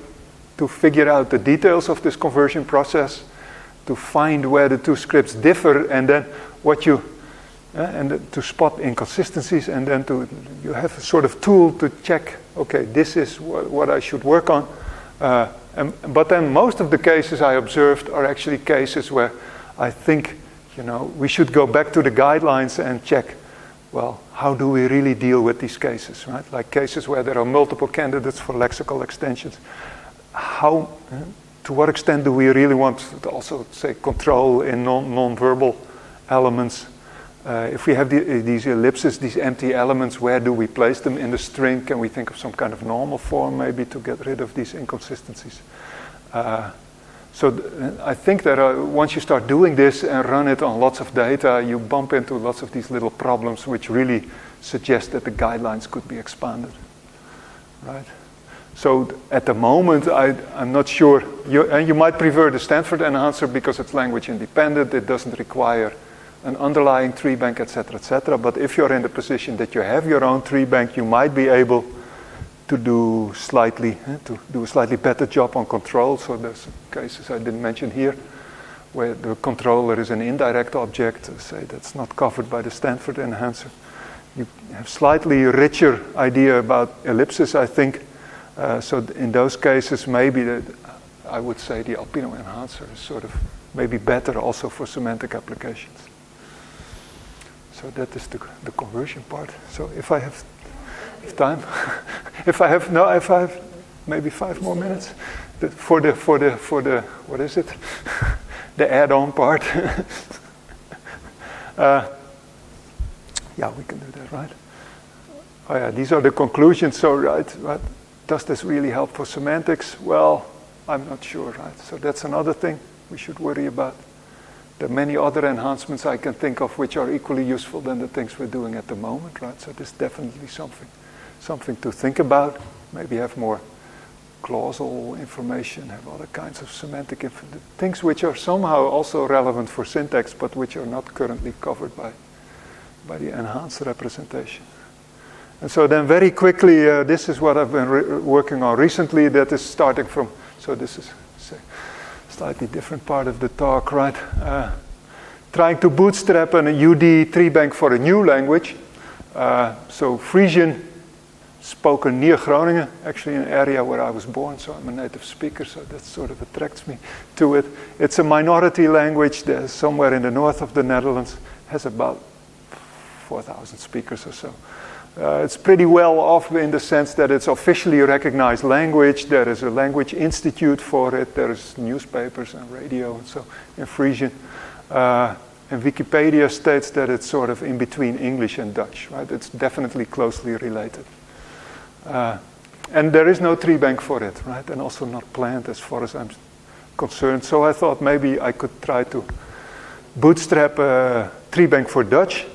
figure out the details of this conversion process, to find where the two scripts differ, and then to spot inconsistencies, and then you have a sort of tool to check, okay, this is what I should work on. But then most of the cases I observed are actually cases where I think, we should go back to the guidelines and check, well, how do we really deal with these cases, right? Like cases where there are multiple candidates for lexical extensions. To what extent do we really want to also say control in non-verbal elements? If we have these ellipses, these empty elements, where do we place them in the string? Can we think of some kind of normal form maybe to get rid of these inconsistencies? So I think that once you start doing this and run it on lots of data, you bump into lots of these little problems which really suggest that the guidelines could be expanded, right? So at the moment, I'm not sure. You might prefer the Stanford enhancer because it's language independent. It doesn't require an underlying tree bank, etc., etc. But if you're in the position that you have your own tree bank, you might be able to do a slightly better job on control. So there's cases I didn't mention here, where the controller is an indirect object, say that's not covered by the Stanford enhancer. You have slightly richer idea about ellipses, I think. So in those cases, maybe I would say the Alpino enhancer is sort of maybe better also for semantic applications. So that is the conversion part. So if I have time, if I have maybe 5 more minutes for the what is it? The add-on part. We can do that, right? Oh yeah, these are the conclusions. So right. Does this really help for semantics? Well, I'm not sure, right? So that's another thing we should worry about. There are many other enhancements I can think of which are equally useful than the things we're doing at the moment, right? So this is definitely something to think about. Maybe have more clausal information, have other kinds of semantic things which are somehow also relevant for syntax, but which are not currently covered by the enhanced representation. And so then very quickly, this is what I've been working on recently. That is starting from, so this is a slightly different part of the talk, right? Trying to bootstrap an UD tree bank for a new language. So Frisian, spoken near Groningen, actually an area where I was born, so I'm a native speaker, so that sort of attracts me to it. It's a minority language. There's somewhere in the north of the Netherlands, has about 4,000 speakers or so. It's pretty well off in the sense that it's officially a recognized language. There is a language institute for it. There's newspapers and radio and so in Frisian. And Wikipedia states that it's sort of in between English and Dutch, right? It's definitely closely related. And there is no tree bank for it, right? And also not planned as far as I'm concerned. So I thought maybe I could try to bootstrap a tree bank for Dutch.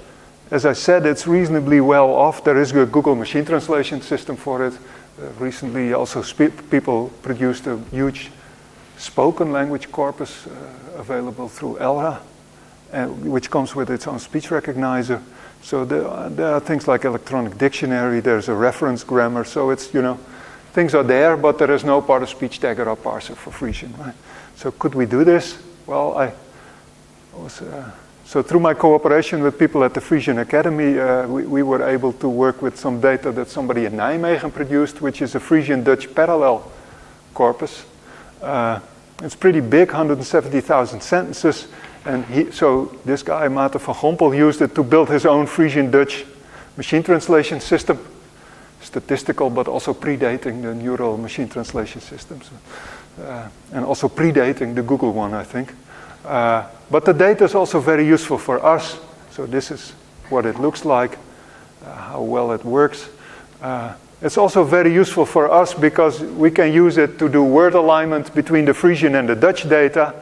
As I said, it's reasonably well off. There is a Google machine translation system for it. Recently also people produced a huge spoken language corpus available through ELRA, which comes with its own speech recognizer. So there are things like electronic dictionary, there's a reference grammar, so it's, things are there, but there is no part of speech tagger or parser for Frisian, right? So could we do this? Well, so through my cooperation with people at the Frisian Academy, we were able to work with some data that somebody in Nijmegen produced, which is a Frisian-Dutch parallel corpus. It's pretty big, 170,000 sentences. And so this guy, Maarten van Gompel, used it to build his own Frisian-Dutch machine translation system. Statistical, but also predating the neural machine translation systems. And also predating the Google one, I think. But the data is also very useful for us. So this is what it looks like, how well it works. It's also very useful for us because we can use it to do word alignment between the Frisian and the Dutch data.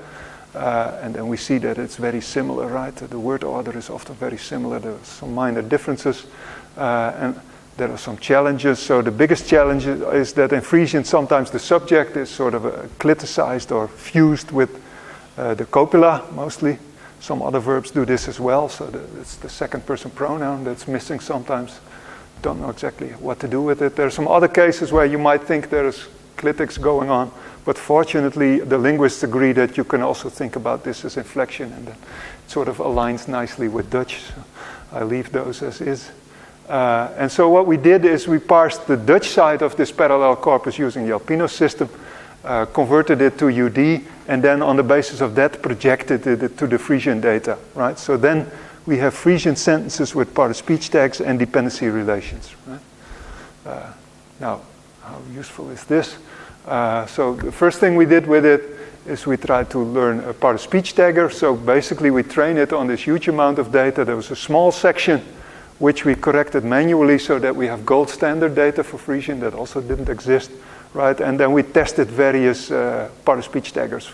And then we see that it's very similar, right? The word order is often very similar. There are some minor differences. And there are some challenges. So the biggest challenge is that in Frisian sometimes the subject is sort of cliticized or fused with the copula mostly. Some other verbs do this as well. So it's the second person pronoun that's missing sometimes. Don't know exactly what to do with it. There are some other cases where you might think there is clitics going on. But fortunately, the linguists agree that you can also think about this as inflection. And that it sort of aligns nicely with Dutch. So I leave those as is. And so what we did is we parsed the Dutch side of this parallel corpus using the Alpino system, converted it to UD, and then on the basis of that projected it to the Frisian data, right? So then we have Frisian sentences with part-of-speech tags and dependency relations, right? Now, how useful is this? So the first thing we did with it is we tried to learn a part-of-speech tagger. So basically we trained it on this huge amount of data. There was a small section which we corrected manually so that we have gold standard data for Frisian that also didn't exist, right? And then we tested various part-of-speech taggers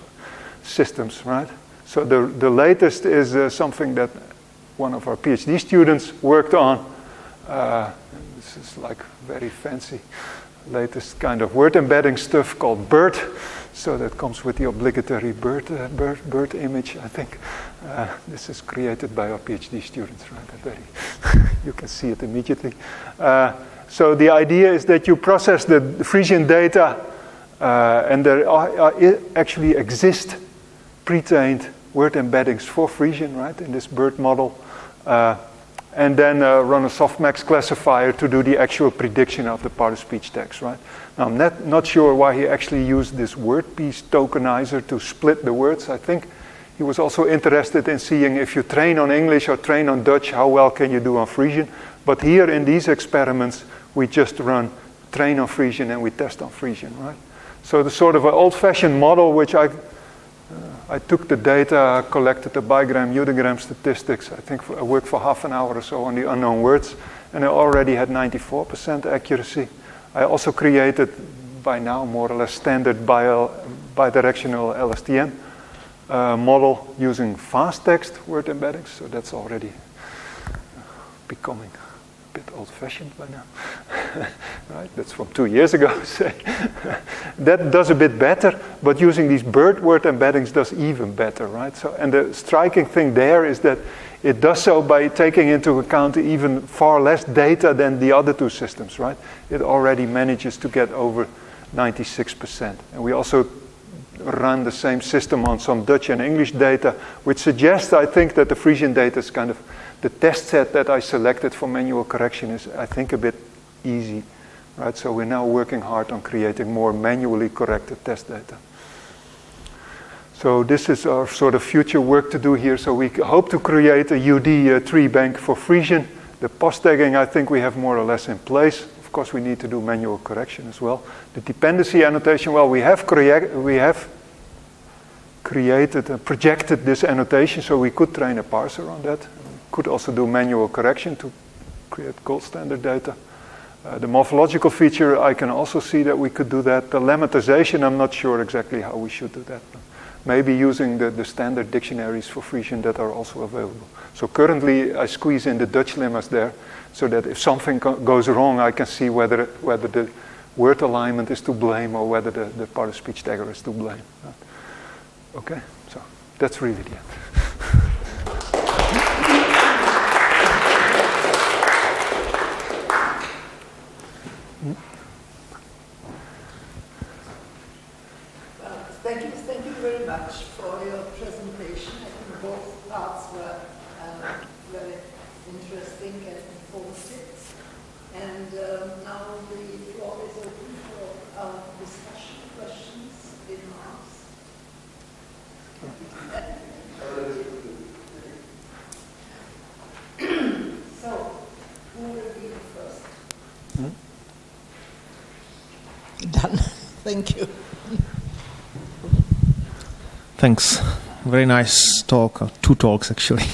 systems, right? So the latest is something that one of our PhD students worked on. This is like very fancy, latest kind of word embedding stuff called BERT. So that comes with the obligatory BERT image, I think. This is created by our PhD students, right? You can see it immediately. So the idea is that you process the Frisian data, and there actually exist pre-trained word embeddings for Frisian, right, in this BERT model. And then run a softmax classifier to do the actual prediction of the part-of-speech tags, right? Now, I'm not sure why he actually used this word piece tokenizer to split the words. I think he was also interested in seeing if you train on English or train on Dutch, how well can you do on Frisian? But here in these experiments, we just run train on Frisian and we test on Frisian, right? So the sort of an old-fashioned model, which I took the data, collected the bigram, unigram statistics. I think I worked for half an hour or so on the unknown words, and I already had 94% accuracy. I also created, by now, more or less standard bidirectional LSTM model using fast text word embeddings, so that's already becoming a bit old-fashioned by now. Right? That's from 2 years ago, say. That does a bit better, but using these BERT word embeddings does even better, right? So, and the striking thing there is that it does so by taking into account even far less data than the other two systems, right? It already manages to get over 96%. And we also run the same system on some Dutch and English data, which suggests, I think, that the Frisian data is kind of the test set that I selected for manual correction is, I think, a bit easy, right? So we're now working hard on creating more manually corrected test data. So this is our sort of future work to do here. So we hope to create a UD tree bank for Frisian. The post tagging, I think we have more or less in place. Of course, we need to do manual correction as well. The dependency annotation, well, we have created and projected this annotation, so we could train a parser on that. We could also do manual correction to create gold standard data. The morphological feature, I can also see that we could do that. The lemmatization, I'm not sure exactly how we should do that. Maybe using the standard dictionaries for Frisian that are also available. So currently, I squeeze in the Dutch lemmas there, so that if something goes wrong, I can see whether the word alignment is to blame or whether the part-of-speech tagger is to blame. Okay, so that's really the end. Thank you very much for your presentation. I think both parts were very interesting and informative. And now the floor is open for discussion, questions, remarks. So, who will be the first? Done. Thank you. Thanks. Very nice talk. Two talks, actually.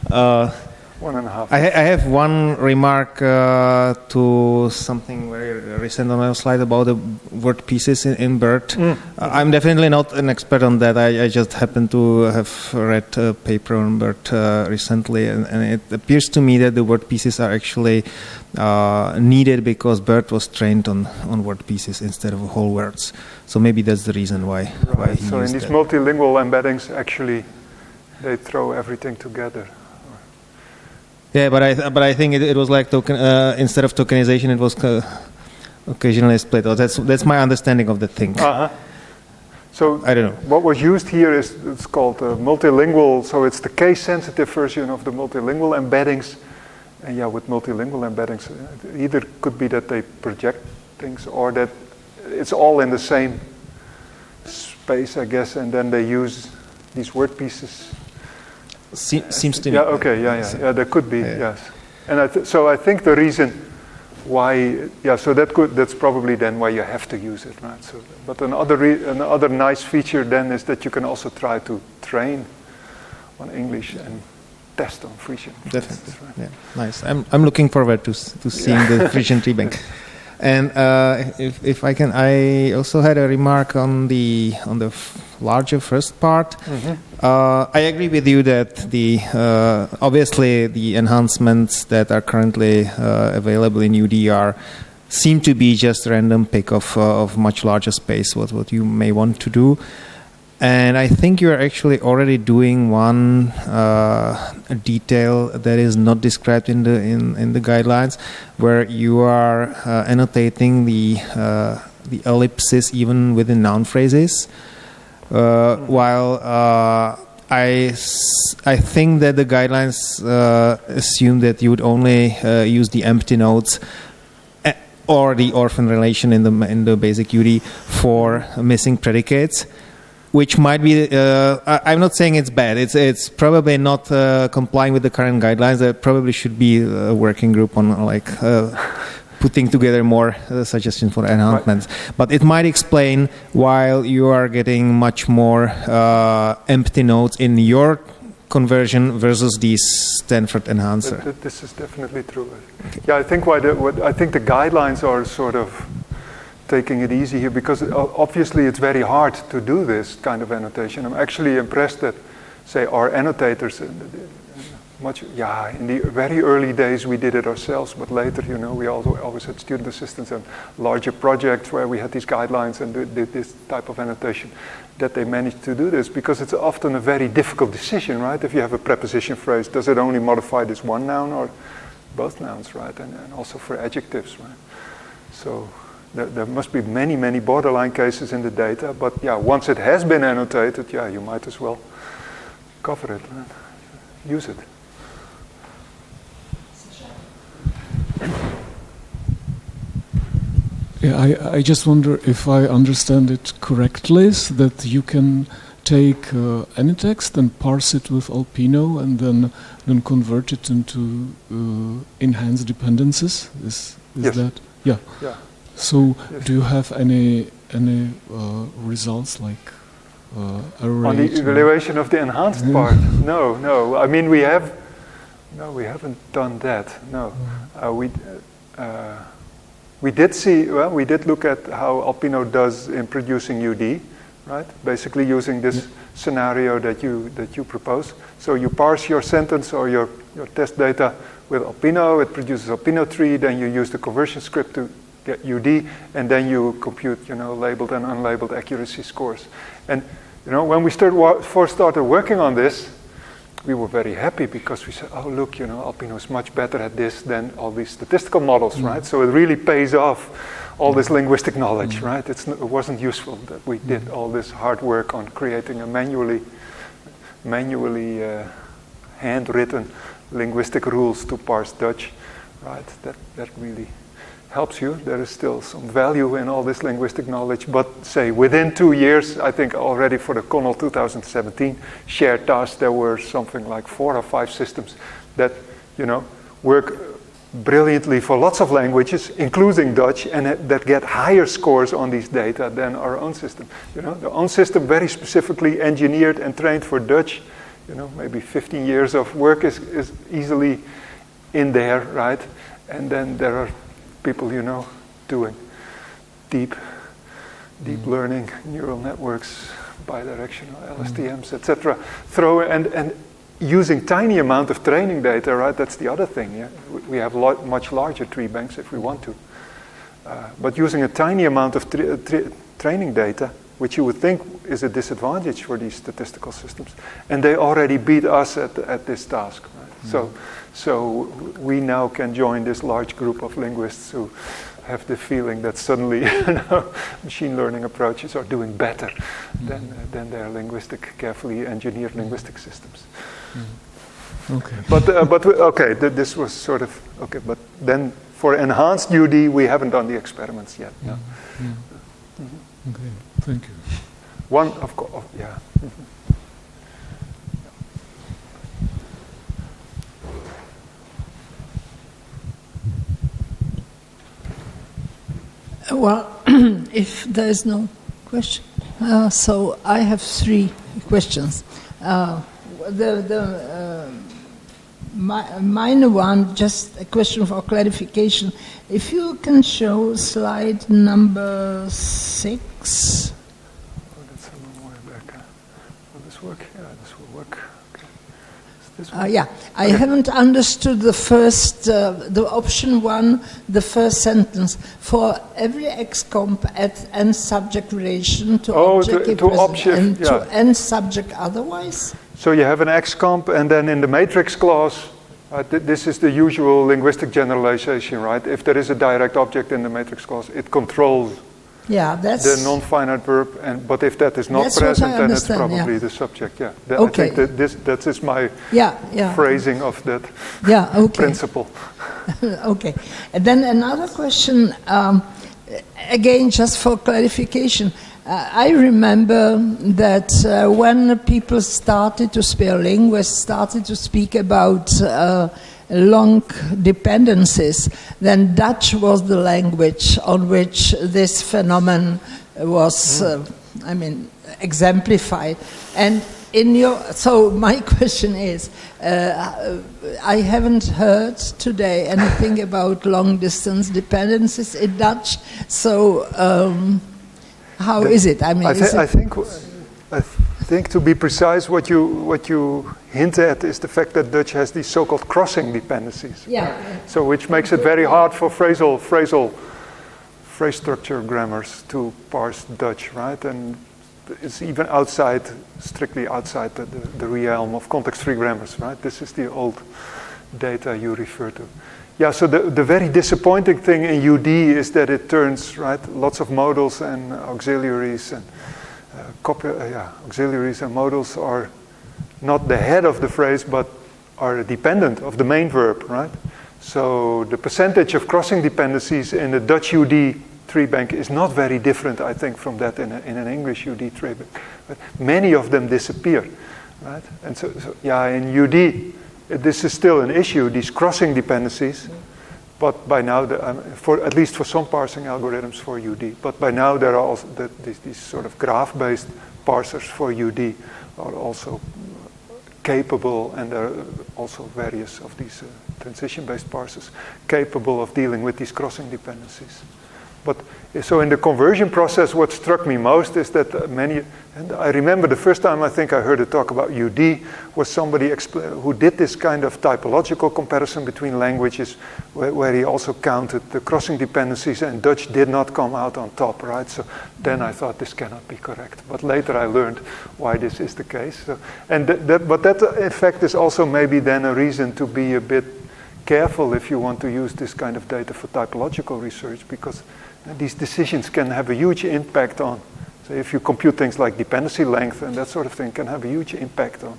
1.5. I have one remark to something very recent on our slide about the word pieces in BERT. I'm definitely not an expert on that. I just happened to have read a paper on BERT recently, and it appears to me that the word pieces are actually needed because BERT was trained on word pieces instead of whole words. So maybe that's the reason why he So in used these that. multilingual embeddings, actually, they throw everything together. Yeah, but I think it was like instead of tokenization, it was occasionally split. That's my understanding of the thing. So I don't know. what was used here is it's called multilingual. So it's the case-sensitive version of the multilingual embeddings. And yeah, with multilingual embeddings, it either could be that they project things or that it's all in the same space, I guess, and then they use these word pieces. Seems to me. Yeah. Okay. Yeah. There could be. Yes. And so I think the reason why. Yeah. So that's probably then why you have to use it, right? So, but another nice feature then is that you can also try to train on English and test on Frisian. Definitely. Right? Yeah. Nice. I'm looking forward to seeing the Frisian treebank. And if I can, I also had a remark on the larger first part. I agree with you that the obviously the enhancements that are currently available in UDR seem to be just a random pick of much larger space what you may want to do. And I think you are actually already doing one detail that is not described in the guidelines, where you are annotating the ellipses even within noun phrases. While I think that the guidelines assume that you would only use the empty notes or the orphan relation in the basic UD for missing predicates. Which might be, I'm not saying it's bad. It's probably not complying with the current guidelines. There probably should be a working group on putting together more suggestions for enhancements. Right. But it might explain why you are getting much more empty notes in your conversion versus the Stanford enhancer. This is definitely true. Okay. Yeah, I think I think the guidelines are sort of taking it easy here because obviously it's very hard to do this kind of annotation. I'm actually impressed that, say, our annotators, in the very early days we did it ourselves, but later, we also always had student assistants and larger projects where we had these guidelines and did this type of annotation, that they managed to do this because it's often a very difficult decision, right? If you have a preposition phrase, does it only modify this one noun or both nouns, right? And also for adjectives, right? So there must be many, many borderline cases in the data, but yeah, once it has been annotated, yeah, you might as well cover it and use it. Yeah, I just wonder if I understand it correctly, so that you can take any text and parse it with Alpino and then convert it into enhanced dependencies. Is yes. that? Yeah. Yeah. So, yes. Do you have any results like error rate? On the evaluation of the enhanced part? No. I mean, we haven't done that. No, we did see. Well, we did look at how Alpino does in producing UD, right? Basically, using this scenario that you propose. So you parse your sentence or your test data with Alpino. It produces Alpino tree. Then you use the conversion script to get UD, and then you compute, labeled and unlabeled accuracy scores. And, when we first started working on this, we were very happy because we said, oh, look, Alpino is much better at this than all these statistical models, right? So it really pays off all this linguistic knowledge, right? It wasn't useful that we did all this hard work on creating a manually handwritten linguistic rules to parse Dutch, right? That really helps you. There is still some value in all this linguistic knowledge, but say within 2 years, I think already for the CONAL 2017 shared task, there were something like 4 or 5 systems that, work brilliantly for lots of languages, including Dutch, and that get higher scores on these data than our own system. The own system very specifically engineered and trained for Dutch, maybe 15 years of work is easily in there, right? And then there are people, doing deep learning, neural networks, bidirectional LSTMs, etc. And using tiny amount of training data, right? That's the other thing. Yeah, we have much larger tree banks if we want to, but using a tiny amount of training data, which you would think is a disadvantage for these statistical systems, and they already beat us at this task. Right? So we now can join this large group of linguists who have the feeling that suddenly machine learning approaches are doing better than their carefully engineered linguistic systems. Okay. But okay, this was sort of okay. But then for enhanced UD, we haven't done the experiments yet. No. Okay, thank you. One of course, yeah. Well, if there is no question, so I have 3 questions. The minor one, just a question for clarification. If you can show slide number 6. Oh, that's a long way back. Will this work? Yeah, this will work. Okay. Yeah, I haven't understood the first, the option 1, the first sentence. For every XComp at end subject relation to object to object, and yeah. to end subject otherwise? So you have an XComp, and then in the matrix clause, this is the usual linguistic generalization, right? If there is a direct object in the matrix clause, it controls the non-finite verb, but if that is not present, then it's probably the subject. Yeah, okay. I think that is my phrasing of that principle. Okay, and then another question, again, just for clarification. I remember that when people linguists started to speak about long dependencies, then Dutch was the language on which this phenomenon was, exemplified. And so my question is, I haven't heard today anything about long distance dependencies in Dutch, so how is it? I think to be precise, what you hint at is the fact that Dutch has these so-called crossing dependencies. Yeah. So which makes it very hard for phrase structure grammars to parse Dutch, right? And it's even strictly outside the realm of context-free grammars, right? This is the old data you refer to. Yeah, so the very disappointing thing in UD is that it turns, right, lots of modals and auxiliaries and auxiliaries and modals are not the head of the phrase, but are dependent of the main verb, right? So the percentage of crossing dependencies in the Dutch UD tree bank is not very different, I think, from that in an English UD tree bank. But many of them disappear, right? And so in UD, this is still an issue, these crossing dependencies, but by now, at least for some parsing algorithms for UD, but by now there are also these sort of graph-based parsers for UD are also capable, and there are also various of these transition-based parsers capable of dealing with these crossing dependencies. But so in the conversion process, what struck me most is that and I remember the first time I think I heard a talk about UD was somebody who did this kind of typological comparison between languages where he also counted the crossing dependencies, and Dutch did not come out on top, right? So then I thought this cannot be correct. But later I learned why this is the case. So, but that in fact is also maybe then a reason to be a bit careful if you want to use this kind of data for typological research, because these decisions can have a huge impact on, so if you compute things like dependency length and that sort of thing, can have a huge impact on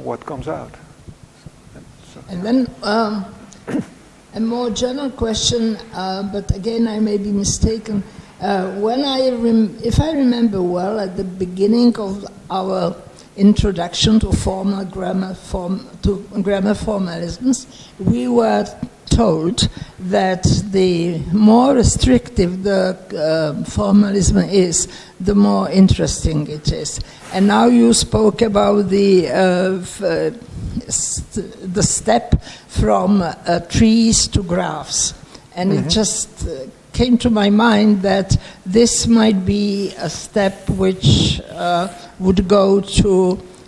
what comes out. And then A more general question, but again, I may be mistaken. If I remember well, at the beginning of our introduction to grammar formalisms, we were told that the more restrictive the formalism is, the more interesting it is. And now you spoke about the step from trees to graphs, and it just came to my mind that this might be a step which would go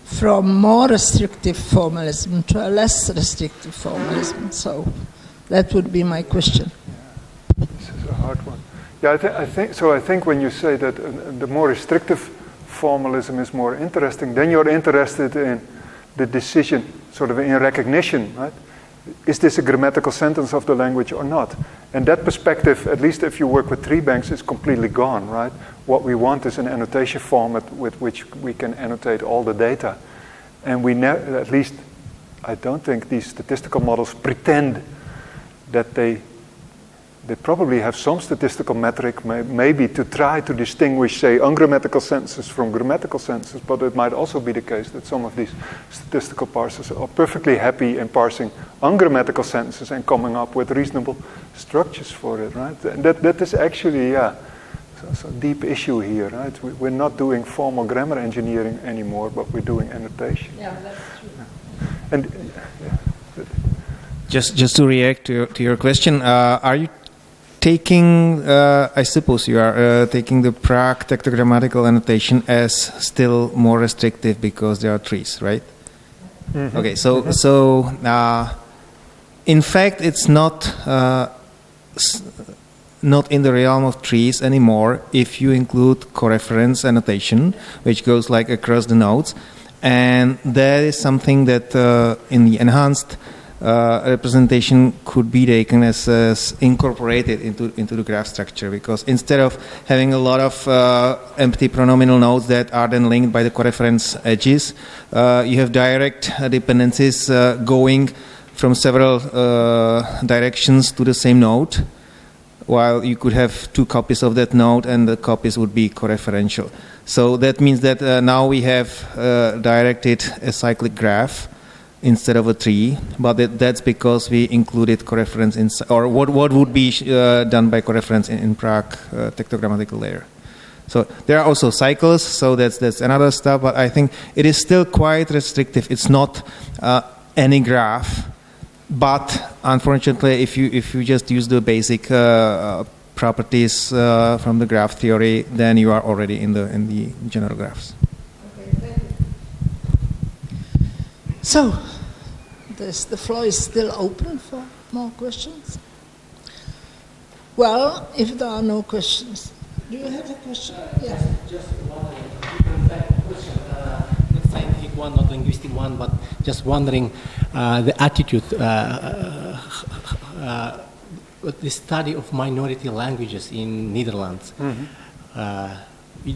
from more restrictive formalism to a less restrictive formalism. So that would be my question. This is a hard one. Yeah, I think when you say that the more restrictive formalism is more interesting, then you're interested in the decision, sort of in recognition, right? Is this a grammatical sentence of the language or not? And that perspective, at least if you work with tree banks, is completely gone, right? What we want is an annotation format with which we can annotate all the data. And at least I don't think these statistical models pretend that they probably have some statistical metric, maybe to try to distinguish, say, ungrammatical sentences from grammatical sentences, but it might also be the case that some of these statistical parsers are perfectly happy in parsing ungrammatical sentences and coming up with reasonable structures for it, right? And that is actually, it's a deep issue here, right? We're not doing formal grammar engineering anymore, but we're doing annotation. Yeah, that's true. Yeah. And Just to react to your question, are you taking, I suppose you are taking the Prague tectogrammatical annotation as still more restrictive because there are trees, right? Mm-hmm. Okay, so in fact, it's not in the realm of trees anymore if you include coreference annotation, which goes like across the nodes, and that is something that in the enhanced representation could be taken as incorporated into the graph structure, because instead of having a lot of empty pronominal nodes that are then linked by the coreference edges, you have direct dependencies going from several directions to the same node, while you could have two copies of that node and the copies would be coreferential. So that means that now we have directed a cyclic graph instead of a tree, but that's because we included coreference inside, or what would be done by coreference in Prague tectogrammatical layer. So there are also cycles, so that's another stuff, but I think it is still quite restrictive. It's not any graph, but unfortunately, if you just use the basic properties from the graph theory, then you are already in the general graphs. So, the floor is still open for more questions. Well, if there are no questions, do you have a question? Yeah. Just one question, not scientific one, not linguistic one, but just wondering the attitude, the study of minority languages in Netherlands. Mm-hmm.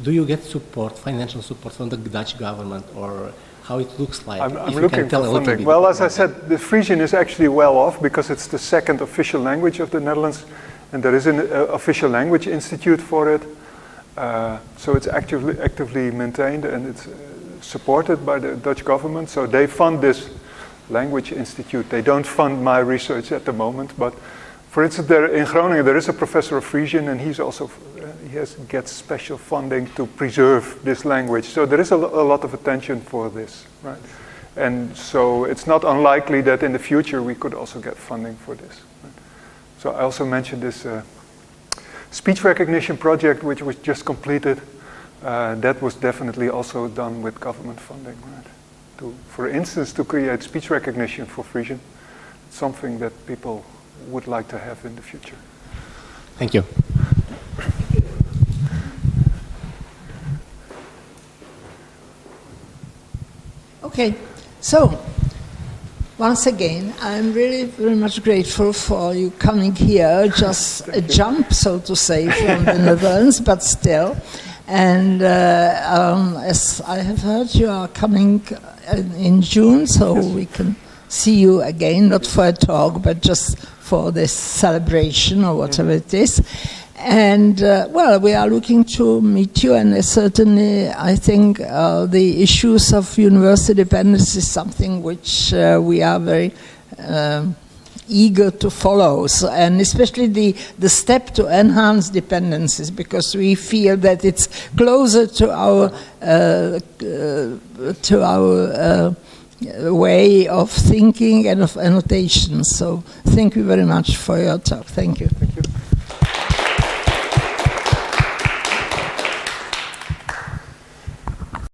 Do you get support, financial support from the Dutch government, or how it looks like? I'm looking for funding. Well, as I said, the Frisian is actually well off because it's the second official language of the Netherlands, and there is an official language institute for it. So it's actively maintained, and it's supported by the Dutch government. So they fund this language institute. They don't fund my research at the moment, but for instance, in Groningen there is a professor of Frisian, and he's also gets special funding to preserve this language. So there is a lot of attention for this, right? And so it's not unlikely that in the future we could also get funding for this. Right? So I also mentioned this speech recognition project, which was just completed. That was definitely also done with government funding, right? For instance, to create speech recognition for Frisian, something that people would like to have in the future. Thank you. Okay, so once again, I'm really very much grateful for you coming here, just a jump, so to say, from the Netherlands, but still. And as I have heard, you are coming in June, so we can see you again, not for a talk, but just for this celebration or whatever it is. And, well, we are looking to meet you, and certainly I think the issues of universal dependency is something which we are very eager to follow, and especially the step to enhance dependencies, because we feel that it's closer to our way of thinking and of annotation. So thank you very much for your talk. Thank you. Thank you.